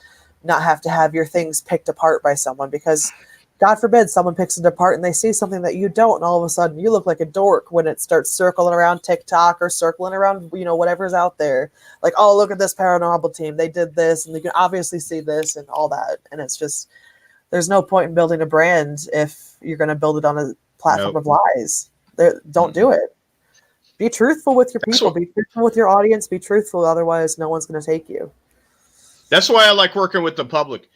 not have to have your things picked apart by someone because, God forbid, someone picks it apart and they see something that you don't, and all of a sudden you look like a dork when it starts circling around TikTok or circling around, whatever's out there. Like, oh, look at this paranormal team. They did this, and you can obviously see this and all that. And it's just, there's no point in building a brand if you're going to build it on a platform of lies. Don't do it. Be truthful with your people. Be truthful with your audience. Be truthful. Otherwise, no one's going to take you. That's why I like working with the public.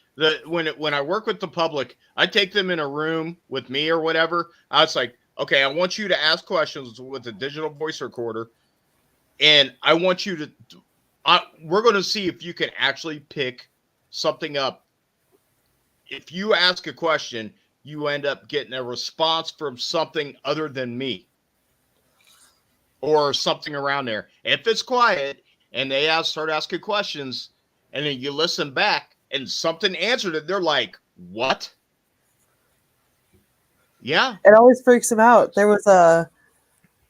When I work with the public, I take them in a room with me or whatever. I was like, okay, I want you to ask questions with a digital voice recorder, and I want you to. We're going to see if you can actually pick something up. If you ask a question, you end up getting a response from something other than me or something around there. If it's quiet and they start asking questions, and then you listen back, and something answered it. They're like, "What?" Yeah, It always freaks him out. There was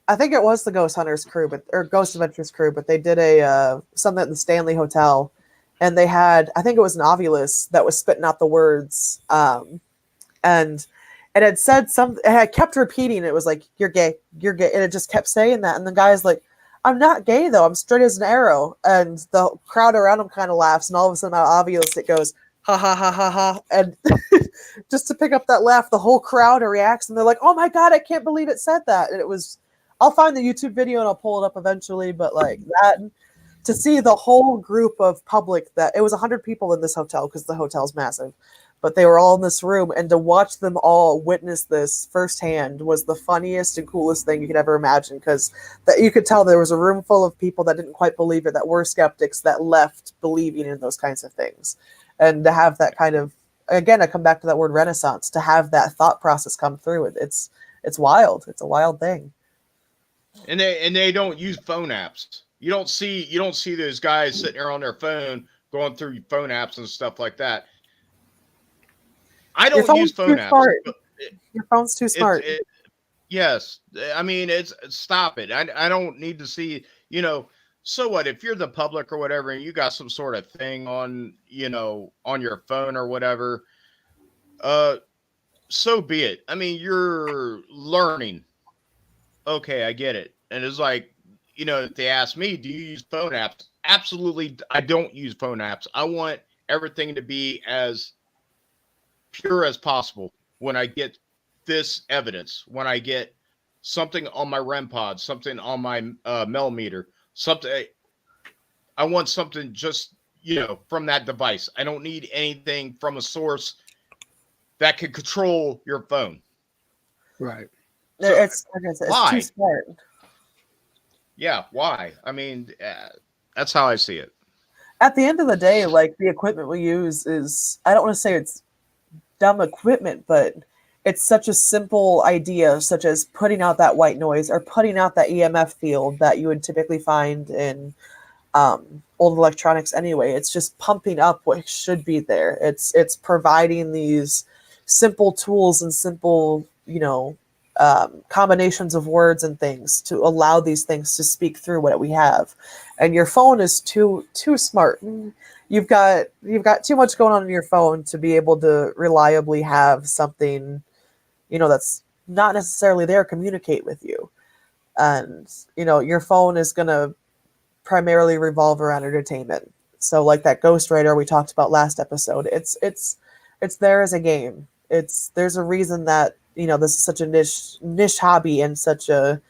I think it was the Ghost Hunters crew, or Ghost Adventures crew, but they did a something at the Stanley Hotel, and they had, I think it was an Ovilus that was spitting out the words, and it had said some, it had kept repeating. It was like, "You're gay, you're gay," and it just kept saying that. And the guy's like, "I'm not gay though. I'm straight as an arrow." And the crowd around him kind of laughs, and all of a sudden, out of Ovilus, it goes, "Ha ha ha ha ha," and just to pick up that laugh, the whole crowd reacts, and they're like, "Oh my god, I can't believe it said that!" And it was, I'll find the YouTube video and I'll pull it up eventually, but like that, to see the whole group of public, that it was 100 people in this hotel because the hotel's massive, but they were all in this room, and to watch them all witness this firsthand was the funniest and coolest thing you could ever imagine, because that you could tell there was a room full of people that didn't quite believe it, that were skeptics, that left believing in those kinds of things. And to have that kind of, again, I come back to that word renaissance, to have that thought process come through, it's wild. It's a wild thing. and they don't use phone apps. You don't see those guys sitting there on their phone going through phone apps and stuff like that. I don't use phone apps. Your phone's too smart. Yes, I mean, it's stop it. I don't need to see. So what if you're the public or whatever, and you got some sort of thing on on your phone or whatever? So be it. I mean, you're learning. Okay, I get it. And it's like, if they ask me, do you use phone apps? Absolutely, I don't use phone apps. I want everything to be as pure as possible when I get this evidence, when I get something on my REM pod, something on my millimeter, something. I want something just, from that device. I don't need anything from a source that can control your phone. Right. So, it's too smart. Yeah, why? I mean, that's how I see it. At the end of the day, like, the equipment we use is, I don't want to say it's dumb equipment, but it's such a simple idea, such as putting out that white noise or putting out that EMF field that you would typically find in old electronics anyway. It's just pumping up what should be there. It's providing these simple tools and simple, combinations of words and things to allow these things to speak through what we have. And your phone is too smart. You've got too much going on in your phone to be able to reliably have something, that's not necessarily there communicate with you. And your phone is going to primarily revolve around entertainment. So like that Ghost Rider we talked about last episode, it's there as a game. There's a reason that this is such a niche hobby, and such a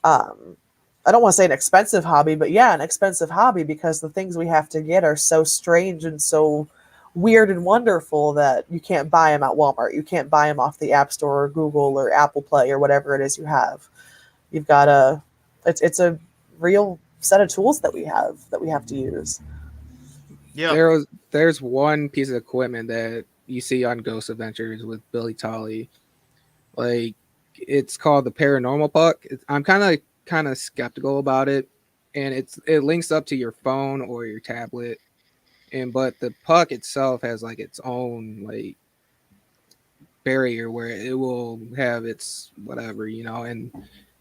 I don't want to say an expensive hobby, but yeah, an expensive hobby, because the things we have to get are so strange and so weird and wonderful that you can't buy them at Walmart. You can't buy them off the App Store or Google or Apple Play or whatever it is you have. You've got it's a real set of tools that we have to use. Yeah. There's one piece of equipment that you see on Ghost Adventures with Billy Tully. Like, it's called the paranormal puck. I'm kind of skeptical about it, and it links up to your phone or your tablet, but the puck itself has like its own like barrier where it will have its whatever, and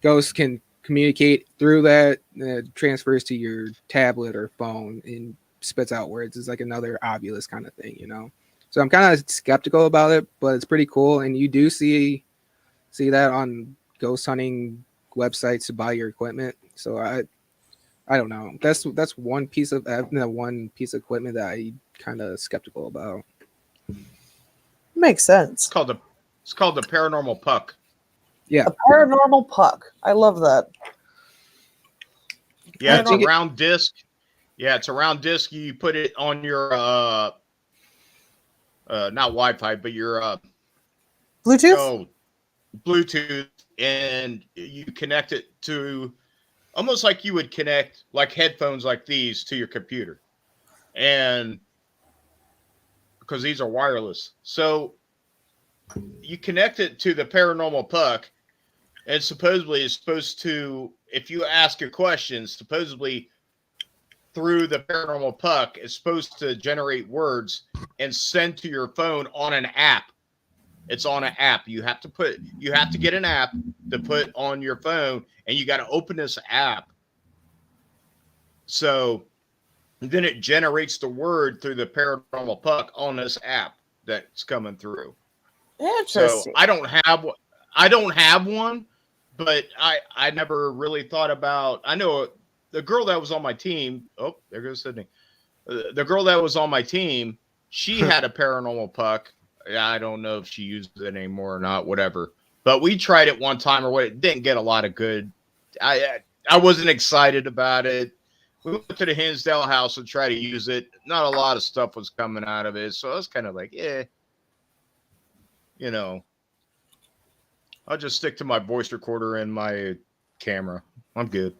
ghosts can communicate through that. It transfers to your tablet or phone and spits out words. It's like another Ovilus kind of thing, So I'm kind of skeptical about it, but it's pretty cool, and you do see that on ghost hunting websites to buy your equipment. So I don't know. That's one piece of equipment that I kind of skeptical about. Makes sense. It's called the paranormal puck. Yeah, a paranormal puck. I love that. Yeah, it's a round disc. Yeah, it's a round disc. You put it on your not Wi-Fi, but your Bluetooth. Bluetooth, and you connect it to almost like you would connect like headphones like these to your computer, and because these are wireless, so you connect it to the paranormal puck, and supposedly it's supposed to, if you ask a question, supposedly through the paranormal puck is supposed to generate words and send to your phone on an app. It's on an app. You have to get an app to put on your phone, and you got to open this app. So then it generates the word through the paranormal puck on this app that's coming through. So Interesting. I don't have one, but I never really thought about. I know the girl that was on my team. Oh, there goes Sydney. The girl that was on my team, she had a paranormal puck. I don't know if she uses it anymore or not, whatever. But we tried it one time, or what? It didn't get a lot of good. I wasn't excited about it. We went to the Hinsdale house and tried to use it. Not a lot of stuff was coming out of it, so I was kind of like, yeah, I'll just stick to my voice recorder and my camera. I'm good.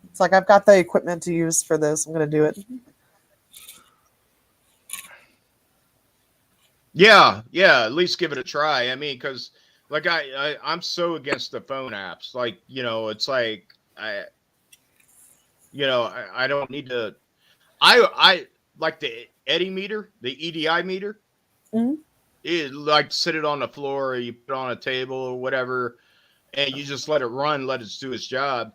It's like I've got the equipment to use for this. I'm gonna do it. Yeah, at least give it a try. I mean, because like I'm so against the phone apps. Like, it's like I don't need to. I like the EDI meter, the EDI meter. Mhm. It like sit it on the floor, or you put it on a table or whatever, and you just let it run, let it do its job,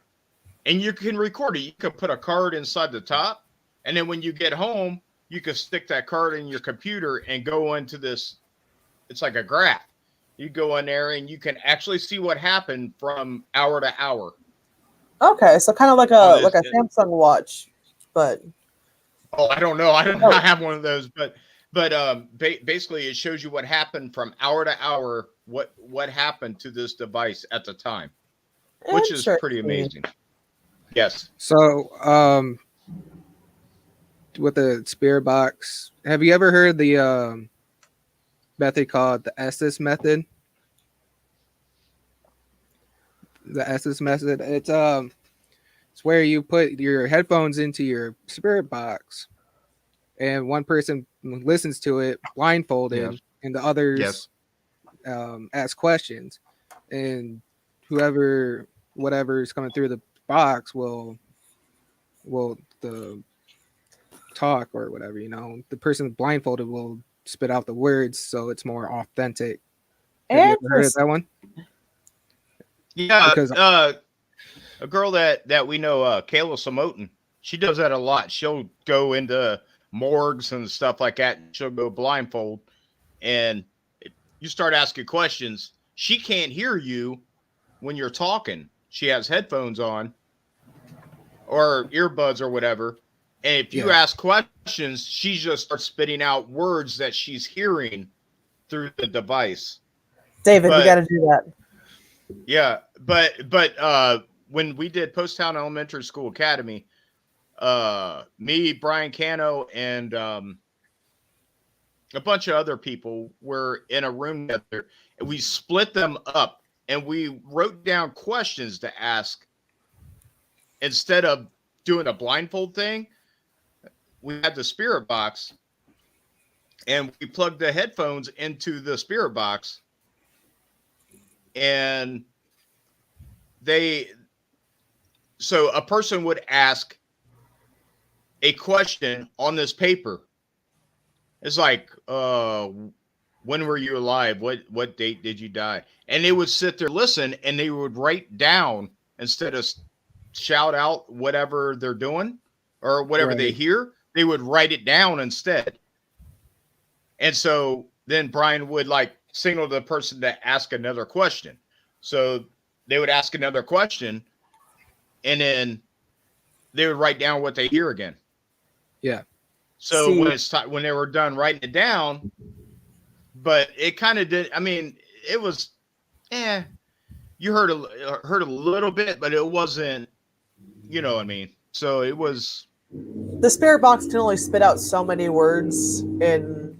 and you can record it. You can put a card inside the top, and then when you get home, you can stick that card in your computer and go into this. It's like a graph. You go in there and you can actually see what happened from hour to hour. Okay, so kind of like On a this, Samsung watch, but I don't know. I don't Oh. have one of those, but basically it shows you what happened from hour to hour. What happened to this device at the time, which is pretty amazing. Yes. So, with the spirit box, have you ever heard the method called the Estes method? The Estes method. It's where you put your headphones into your spirit box, and one person listens to it blindfolded, Yes. and the others ask questions, and whatever is coming through the box will the talk or whatever. The person blindfolded will spit out the words, so it's more authentic. Have you ever heard of that one? Yeah. Because A girl that we know, Kayla Samotin, she does that a lot. She'll go into morgues and stuff like that. And she'll go blindfold, and you start asking questions. She can't hear you when you're talking. She has headphones on or earbuds or whatever. And if you ask questions, she just starts spitting out words that she's hearing through the device. David, we got to do that. Yeah, but when we did Poasttown Elementary School Academy, me, Brian Cano, and a bunch of other people were in a room together, and we split them up, and we wrote down questions to ask instead of doing a blindfold thing. We had the spirit box, and we plugged the headphones into the spirit box, and so a person would ask a question on this paper. It's like, when were you alive? What date did you die? And they would sit there, listen, and they would write down instead of shout out whatever they're doing or whatever they hear. They would write it down instead. And so then Brian would like signal the person to ask another question. So they would ask another question, and then they would write down what they hear again. Yeah. So when they were done writing it down, but it kind of did. I mean, it was, you heard a little bit, but it wasn't. You know what I mean? So it was. The spirit box can only spit out so many words in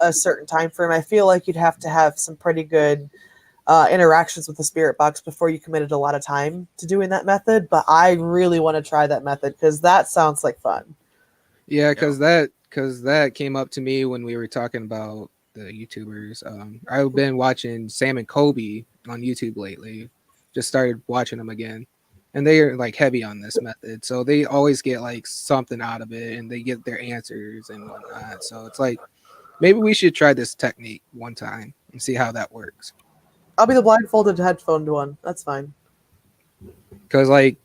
a certain time frame. I feel like you'd have to have some pretty good interactions with the spirit box before you committed a lot of time to doing that method. But I really want to try that method because that sounds like fun. Yeah, because that came up to me when we were talking about the YouTubers. I've been watching Sam and Kobe on YouTube lately. Just started watching them again. and they are like heavy on this method, so they always get like something out of it, and they get their answers and whatnot. So it's like maybe we should try this technique one time and see how that works. I'll be the blindfolded headphoned one. That's fine. Because like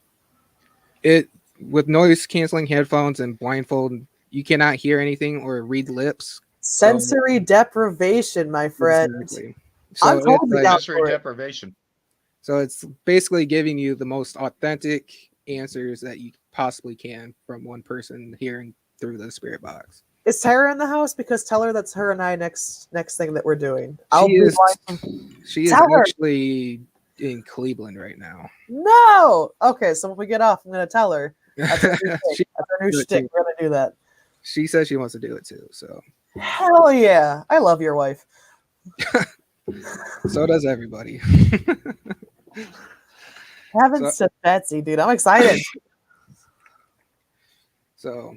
it with noise canceling headphones and blindfold, you cannot hear anything or read lips. Sensory deprivation, my friend. Exactly. I'm So it's totally like down Sensory for it. deprivation. so it's basically giving you the most authentic answers that you possibly can from one person hearing through the spirit box. Is Tara in the house? Because tell her that's her and I next thing that we're doing. I'll She be is blind. she is Tell her. actually in Cleveland right now. No. Okay, so when we get off, I'm gonna tell her. That's our new shtick. She That's our new do it shtick. too. We're gonna do that. She says she wants to do it too. So Hell yeah! I love your wife. so does everybody. Heavens to Betsy, dude. I'm excited. So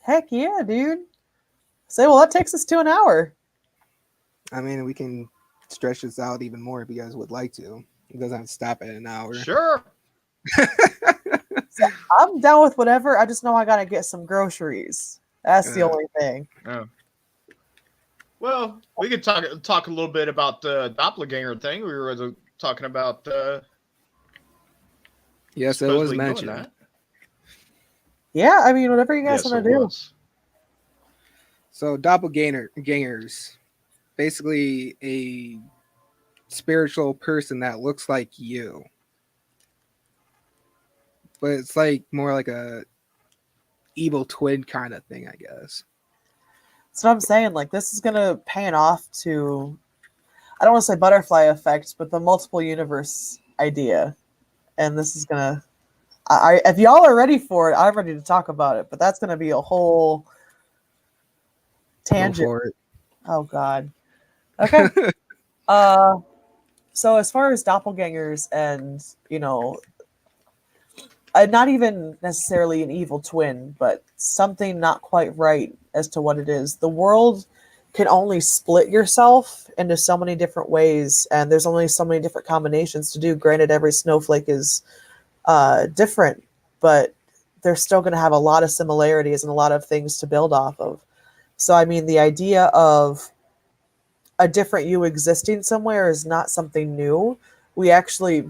Heck yeah, dude. Say, well, that takes us to an hour. I mean, we can stretch this out even more if you guys would like to. It doesn't have to stop at an hour. Sure. I'm down with whatever. I just know I gotta get some groceries. That's the only thing. Well, we could talk a little bit about the doppelganger thing. We were talking about Yes, it was supposedly doing mentioned. that. Yeah, I mean, whatever you guys Yes, want it to do. was. So doppelgangers, basically a spiritual person that looks like you, but it's like more like a evil twin kind of thing, I guess. That's what I'm saying. Like, this is gonna pan off to, I don't want to say butterfly effect, but the multiple universe idea. And this is gonna, if y'all are ready for it, I'm ready to talk about it. But that's gonna be a whole Go tangent. for it. Oh God. Okay. So as far as doppelgangers and, not even necessarily an evil twin, but something not quite right as to what it is. The world can only split yourself into so many different ways, and there's only so many different combinations to do. Granted, every snowflake is different, but they're still going to have a lot of similarities and a lot of things to build off of. So, I mean, the idea of a different you existing somewhere is not something new. We actually,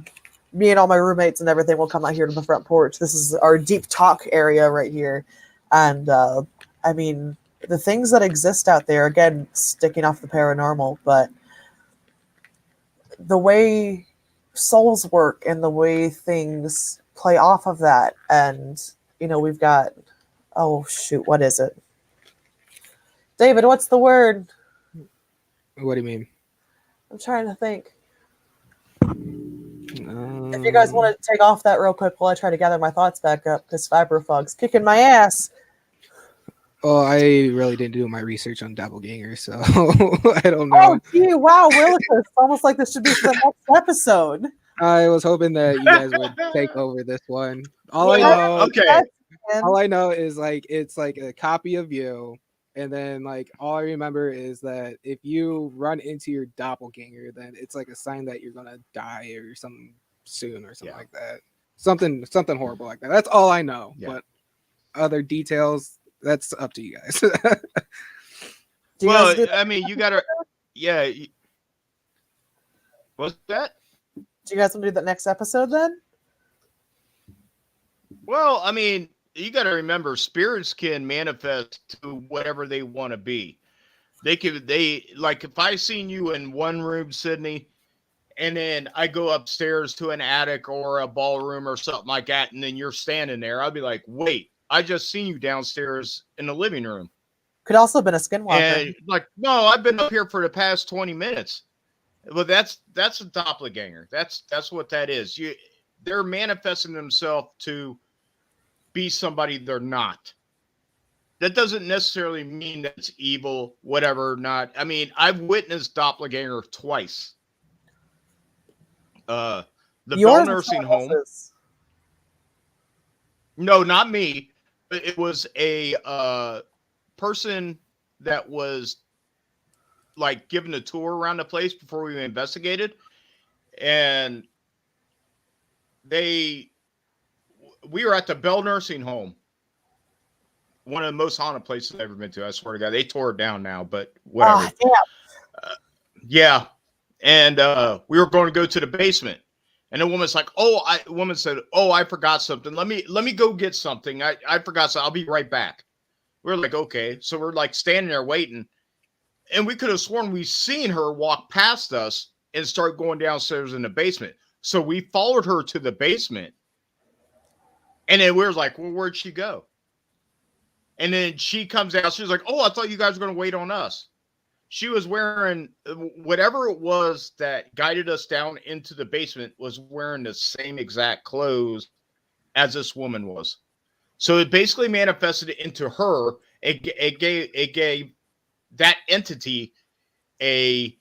me and all my roommates and everything will come out here to the front porch. This is our deep talk area right here. And I mean, the things that exist out there, again, sticking off the paranormal, but the way souls work and the way things play off of that. And, we've got, oh shoot, what is it? David, what's the word? What do you mean? I'm trying to think. If you guys want to take off that real quick while I try to gather my thoughts back up, because Fiber Fog's kicking my ass. Oh, I really didn't do my research on doppelgangers, so I don't know. Oh, gee, wow, Willis, it's almost like this should be for the next episode. I was hoping that you guys would take over this one. All Okay. I know is like it's like a copy of you, and then like all I remember is that if you run into your doppelganger, then it's like a sign that you're gonna die or something soon or something like that. Something horrible like that. That's all I know. Yeah. But other details, that's up to you guys. Well, I mean, you gotta, yeah. What's that? Do you guys want to do that next episode then? Well, I mean, you got to remember, spirits can manifest to whatever they want to be. They like if I seen you in one room, Sydney, and then I go upstairs to an attic or a ballroom or something like that, and then you're standing there, I'll be like, wait, I just seen you downstairs in the living room. Could also have been a skinwalker. And like, no, I've been up here for the past 20 minutes. Well, that's a doppelganger. That's what that is. They're manifesting themselves to be somebody they're not. That doesn't necessarily mean that it's evil, whatever, not. I mean, I've witnessed doppelganger twice. The Bell Nursing Home. No, not me. It was a person that was like given a tour around the place before we investigated. and we were at the Bell Nursing Home, one of the most haunted places I've ever been to. I swear to God, they tore it down now, but whatever. Ah, damn. Yeah, and we were going to go to the basement, and the woman's like, woman said, "Oh, I forgot something. Let me go get something. I forgot something. I'll be right back." We're like, okay, so we're like standing there waiting, and we could have sworn we seen her walk past us and start going downstairs in the basement. So we followed her to the basement, and then we were like, well, where'd she go? And then she comes out. She's like, oh, I thought you guys were going to wait on us. She was wearing whatever it was that guided us down into the basement, was wearing the same exact clothes as this woman was. So it basically manifested into her. It gave that entity a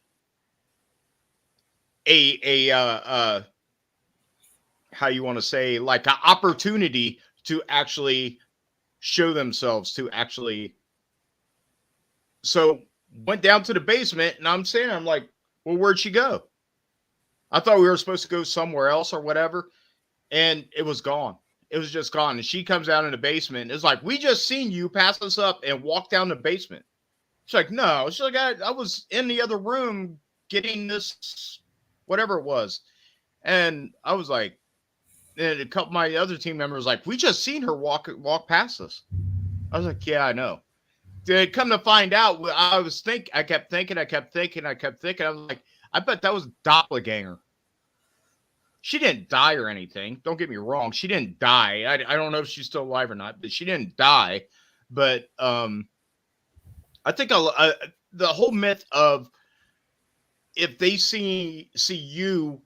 how you want to say, like an opportunity to actually show themselves, to actually. So went down to the basement, and I'm like, well, where'd she go? I thought we were supposed to go somewhere else or whatever, and it was gone. It was just gone. And she comes out in the basement, and it's like, we just seen you pass us up and walk down the basement. She's like, no. She's like, I was in the other room getting this, whatever it was. And I was like, and a couple of my other team members like, we just seen her walk past us. I was like, yeah, I know. To come to find out, I kept thinking. I was like, I bet that was doppelganger. She didn't die or anything. Don't get me wrong. She didn't die. I don't know if she's still alive or not, but she didn't die. But I think the whole myth of, if they see you,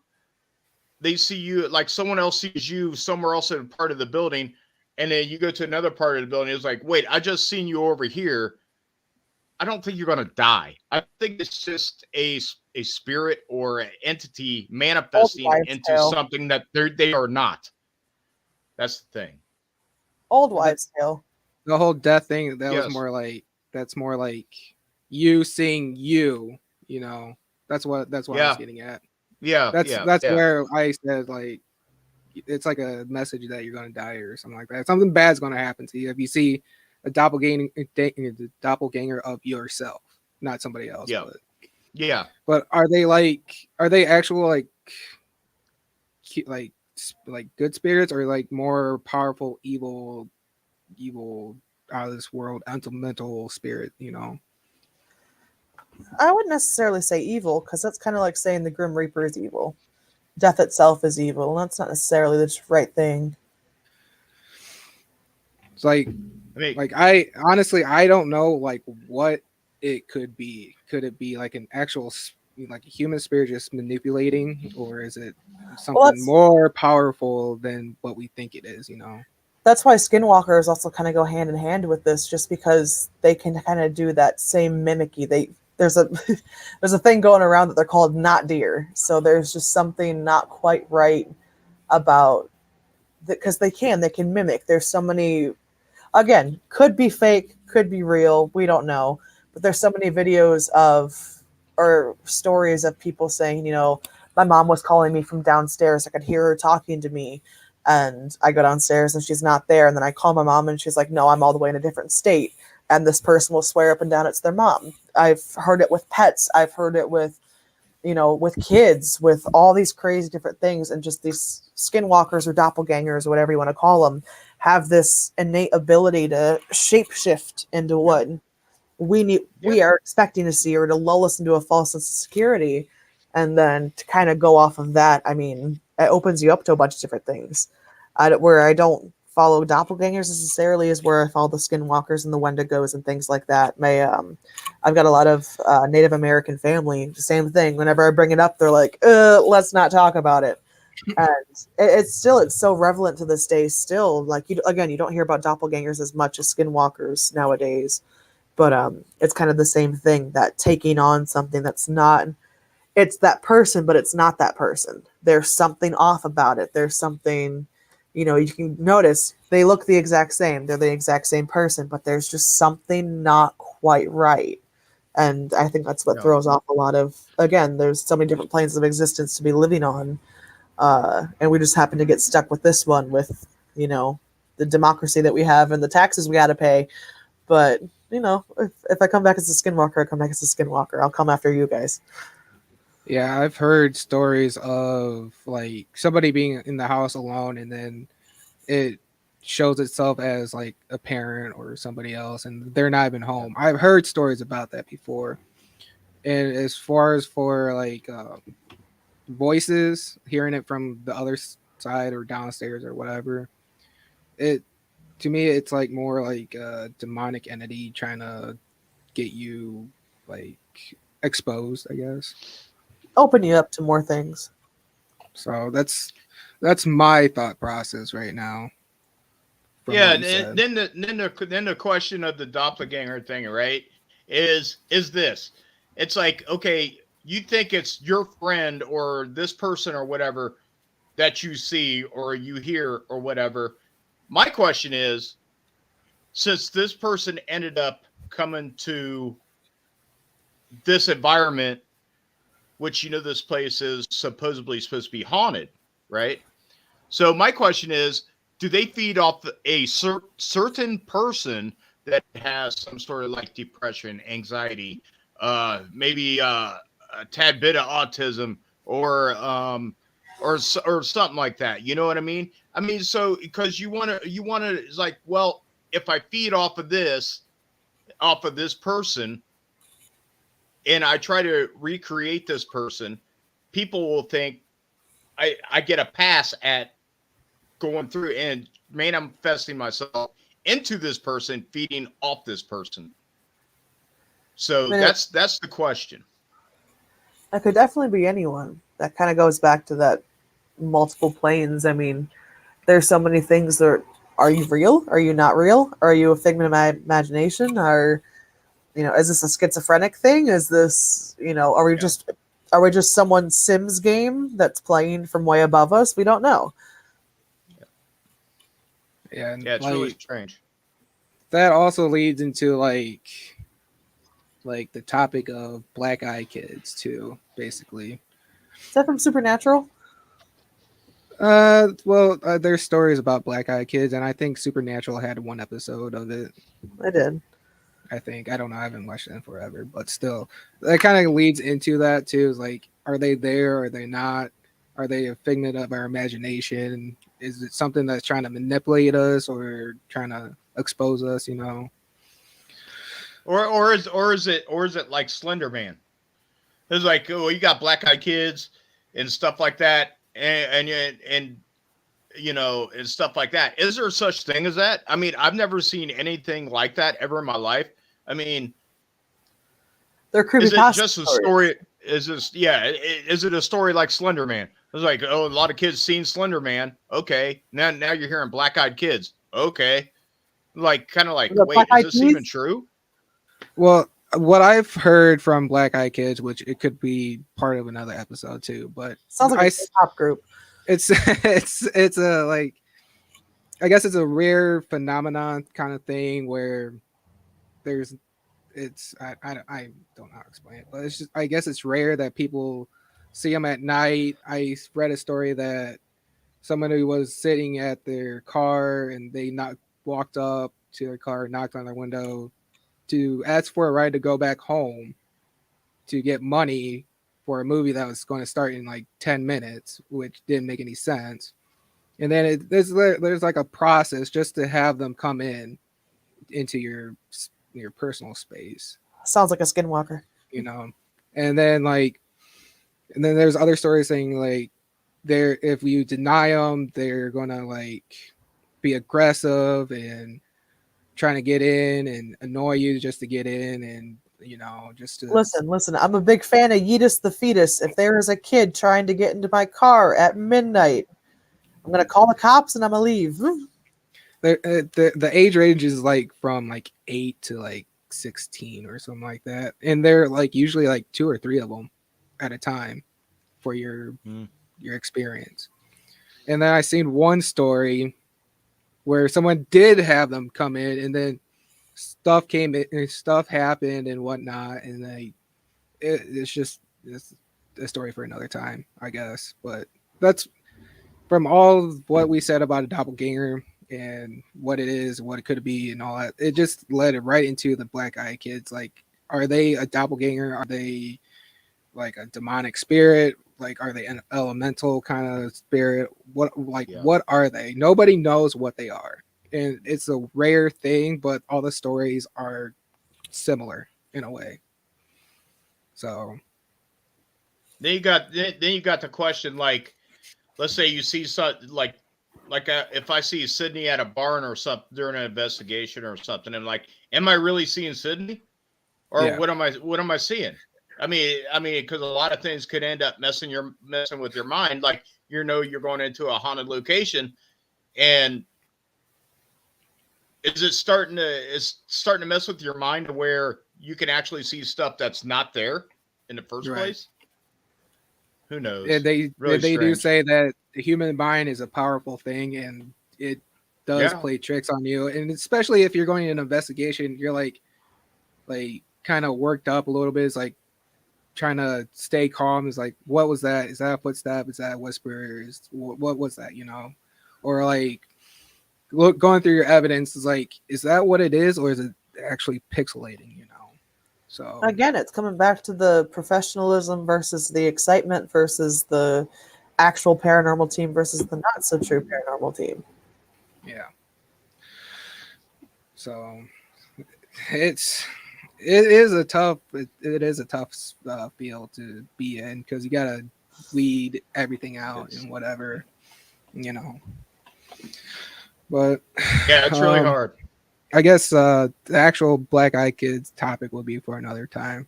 they see you, like someone else sees you somewhere else in part of the building, and then you go to another part of the building. It's like, wait, I just seen you over here. I don't think you're going to die. I think it's just a spirit or an entity manifesting into something that they are not. That's the thing. Old wives' tale. The whole death thing, was that's more like you seeing you, That's what I was getting at. Yeah. That's where I said, like, it's like a message that you're going to die or something like that. Something bad's going to happen to you if you see a doppelganger of yourself, not somebody else. Yeah. But are they actual like good spirits, or like more powerful evil out of this world mental spirit? I wouldn't necessarily say evil, because that's kind of like saying the Grim Reaper is evil. Death itself is evil, and that's not necessarily the right thing. It's like, I honestly, I don't know, like, what it could be. Could it be like an actual, like a human spirit just manipulating, or is it something more powerful than what we think it is? That's why skinwalkers also kind of go hand in hand with this, just because they can kind of do that same mimicky. There's a thing going around that they're called not deer. So there's just something not quite right about that, because they can mimic. There's so many, again, could be fake, could be real, we don't know, but there's so many videos or stories of people saying, my mom was calling me from downstairs, I could hear her talking to me, and I go downstairs and she's not there, and then I call my mom and she's like, no, I'm all the way in a different state. And this person will swear up and down it's their mom. I've heard it with pets. I've heard it with, with kids, with all these crazy different things. And just these skinwalkers or doppelgangers, or whatever you want to call them, have this innate ability to shapeshift into what we are expecting to see, or to lull us into a false sense of security. And then to kind of go off of that, I mean, it opens you up to a bunch of different things. Where I don't follow doppelgangers necessarily is where I follow the skinwalkers and the wendigos and things like that. I've got a lot of Native American family. The same thing. Whenever I bring it up, they're like, let's not talk about it. And it's so relevant to this day still. Like, you don't hear about doppelgangers as much as skinwalkers nowadays. But it's kind of the same thing, that taking on something that's not, it's that person, but it's not that person. There's something off about it. There's something, you can notice they look the exact same. They're the exact same person, but there's just something not quite right. And I think that's what Yeah. throws off a lot of, again, there's so many different planes of existence to be living on. And we just happen to get stuck with this one with, the democracy that we have and the taxes we got to pay. But, if I come back as a skinwalker, I come back as a skinwalker. I'll come after you guys. Yeah, I've heard stories of like somebody being in the house alone and then it shows itself as like a parent or somebody else and they're not even home. I've heard stories about that before. And as far as for like voices, hearing it from the other side or downstairs or whatever, it to me it's like more like a demonic entity trying to get you like exposed, I guess. Open you up to more things. So that's my thought process right now from Yeah, what you said. then the question of the doppelganger thing, right? Is this? It's like, okay, you think it's your friend or this person or whatever that you see or you hear or whatever. My question is, since this person ended up coming to this environment, which this place is supposedly supposed to be haunted, right? So my question is, do they feed off a certain person that has some sort of like depression, anxiety, maybe a tad bit of autism, or something like that? You know what I mean? I mean, so because you want to, it's like, well, if I feed off of this person, and I try to recreate this person, people will think I get a pass at going through and manifesting myself into this person, feeding off this person. So I mean, that's the question. it could definitely be anyone. That kind of goes back to that multiple planes. I mean, there's so many things that are you real? Are you not real? Are you a figment of my imagination? Is this a schizophrenic thing? Is this, are we just someone's Sims game that's playing from way above us? We don't know. Yeah, and Yeah, it's really like strange. that also leads into like the topic of black eye kids too, basically. Is that from Supernatural? Well, there's stories about black eye kids, and I think Supernatural had one episode of it. I did. I think I don't know. I haven't watched it in forever, but still, that kind of leads into that too. Is like, are they there? Or are they not? Are they a figment of our imagination? Is it something that's trying to manipulate us or trying to expose us? You know? Or is it like Slender Man? It's like, oh, you got black eyed kids and stuff like that, and stuff like that. Is there such thing as that? I mean, I've never seen anything like that ever in my life. I mean, They're is it creepypasta just a stories. story? Is it a story like Slender Man? It's like, oh, a lot of kids seen Slender Man. Okay, now you're hearing black eyed kids. Okay, like kind of like, The wait, Black is Eyed this even Peas? true? Well, what I've heard from Black Eye Kids, which it could be part of another episode too, but Sounds like I a s- pop group. it's it's a like I guess it's a rare phenomenon kind of thing where there's it's I don't know how to explain it, but it's just I guess it's rare that people see them at night. I read a story that somebody was sitting at their car and they walked up to their car, knocked on their window to ask for a ride to go back home to get money for a movie that was going to start in like 10 minutes, which didn't make any sense. And then there's like a process just to have them come into your personal space, Sounds like a skinwalker. you know. And then there's other stories saying like they're if you deny them, they're gonna like be aggressive and trying to get in and annoy you just to get in and just to Listen. I'm a big fan of Yeetus the fetus. If there is a kid trying to get into my car at midnight, I'm gonna call the cops and I'm gonna leave. the age range is like from like 8 to like 16 or something like that, and they're like usually like two or three of them at a time for your experience. And then I seen one story where someone did have them come in and then stuff came in, stuff happened and whatnot, and it's a story for another time, I guess. But that's from all what we said about a doppelganger and what it is, what it could be, and all that. It just led it right into the Black Eye Kids. Like, are they a doppelganger? Are they like a demonic spirit? Like, are they an elemental kind of spirit? What are they? Nobody knows what they are, and it's a rare thing. But all the stories are similar in a way. So Then you got the question, like, let's say you see something like if I see Sydney at a barn or something during an investigation or something, and like, am I really seeing Sydney, or yeah, what am I seeing? I mean, because a lot of things could end up messing with your mind. Like, you're going into a haunted location, and it's starting to mess with your mind to where you can actually see stuff that's not there in the first right. place. Who knows? And they do Strange. say that the human mind is a powerful thing, and it does Yeah. play tricks on you. And especially if you're going in an investigation, you're like kind of worked up a little bit. It's like trying to stay calm. Is like, what was that? Is that a footstep? Is that a whisper? What was that? Or like going through your evidence is like, is that what it is, or is it actually pixelating? So Again, it's coming back to the professionalism versus the excitement versus the actual paranormal team versus the not so true paranormal team. yeah. So it is a tough field to be in, because you gotta weed everything out and whatever, you know. But Yeah, it's really hard. I guess the actual Black Eye Kids topic will be for another time.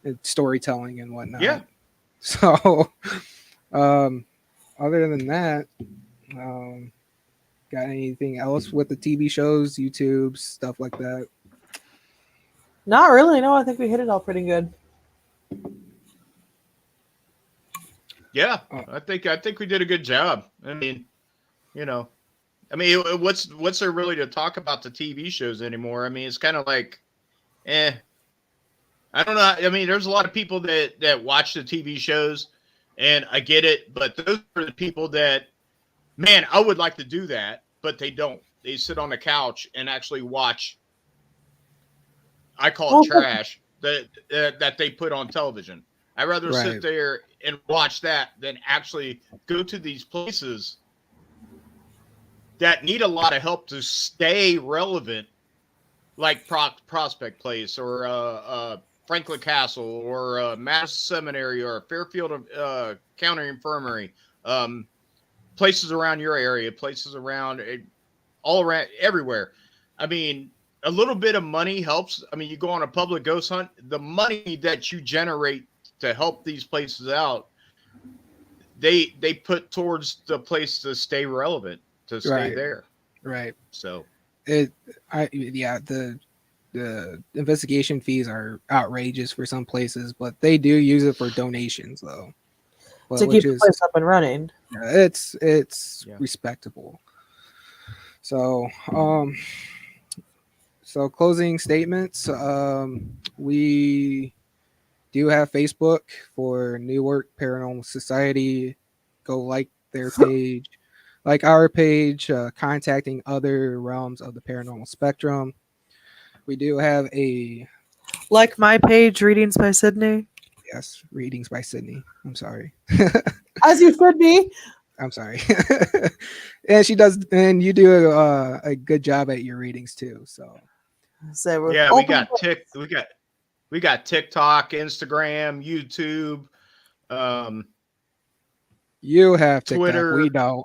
It's storytelling and whatnot. Yeah. So other than that, got anything else with the TV shows, YouTube, stuff like that? Not really. No, I think we hit it all pretty good. Yeah, I think we did a good job. I mean, what's there really to talk about the TV shows anymore? I mean, it's kind of like, I don't know. I mean, there's a lot of people that watch the TV shows, and I get it, but those are the people that, man, I would like to do that, but they don't. They sit on the couch and actually watch. I call it trash that they put on television. I'd rather sit Right. there and watch that than actually go to these places that need a lot of help to stay relevant, like Prospect Place or Franklin Castle or Madison Seminary or Fairfield County Infirmary, places around your area, places around all around everywhere. I mean, a little bit of money helps. I mean, you go on a public ghost hunt, the money that you generate to help these places out, they put towards the place to stay relevant, to stay Right. there. Right. So The investigation fees are outrageous for some places, but they do use it for donations though. To keep the place up and running. It's Yeah. respectable. So so closing statements. We do have Facebook for Newark Paranormal Society. Go like their page, like our page, contacting other realms of the paranormal spectrum. We do have a Like my page, Readings by Sydney. yes, readings by Sydney. I'm sorry. As you should be. I'm sorry. And she does, and you do a good job at your readings too. So So yeah, we got TikTok, Instagram, YouTube, you have TikTok. Twitter. We don't.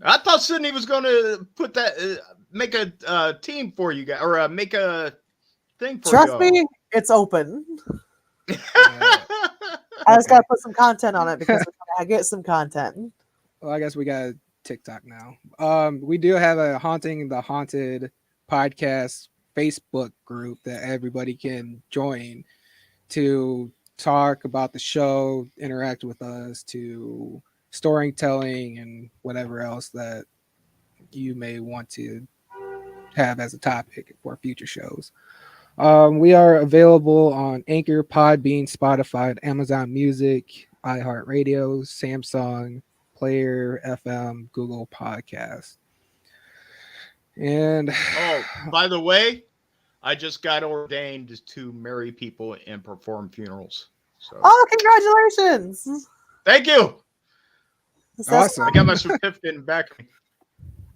I thought Sydney was going to put that, make a team for you guys, or make a thing for trust y'all. me, it's open. I just gotta put some content on it because I get some content. Well, I guess we got TikTok now. We do have a Haunting the Haunted podcast Facebook group that everybody can join to talk about the show, interact with us, to storytelling and whatever else that you may want to have as a topic for future shows. We are available on Anchor, Podbean, Spotify, Amazon Music, iHeartRadio, Samsung, Player FM, Google Podcast. And Oh, by the way, I just got ordained to marry people and perform funerals. So Oh, congratulations! thank you. Is that- awesome. I got my certificate in back.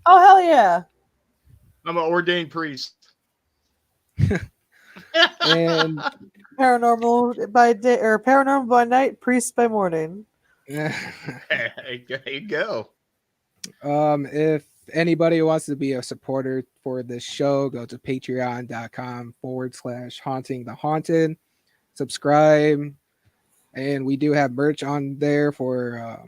Oh, hell yeah! I'm an ordained priest. And Paranormal by day or paranormal by night, priest by morning. There you go. if anybody wants to be a supporter for this show, go to patreon.com/haunting the haunted. Subscribe. And we do have merch on there for a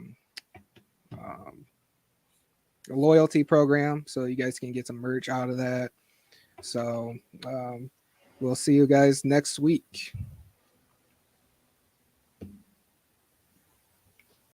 loyalty program. So you guys can get some merch out of that. So we'll see you guys next week.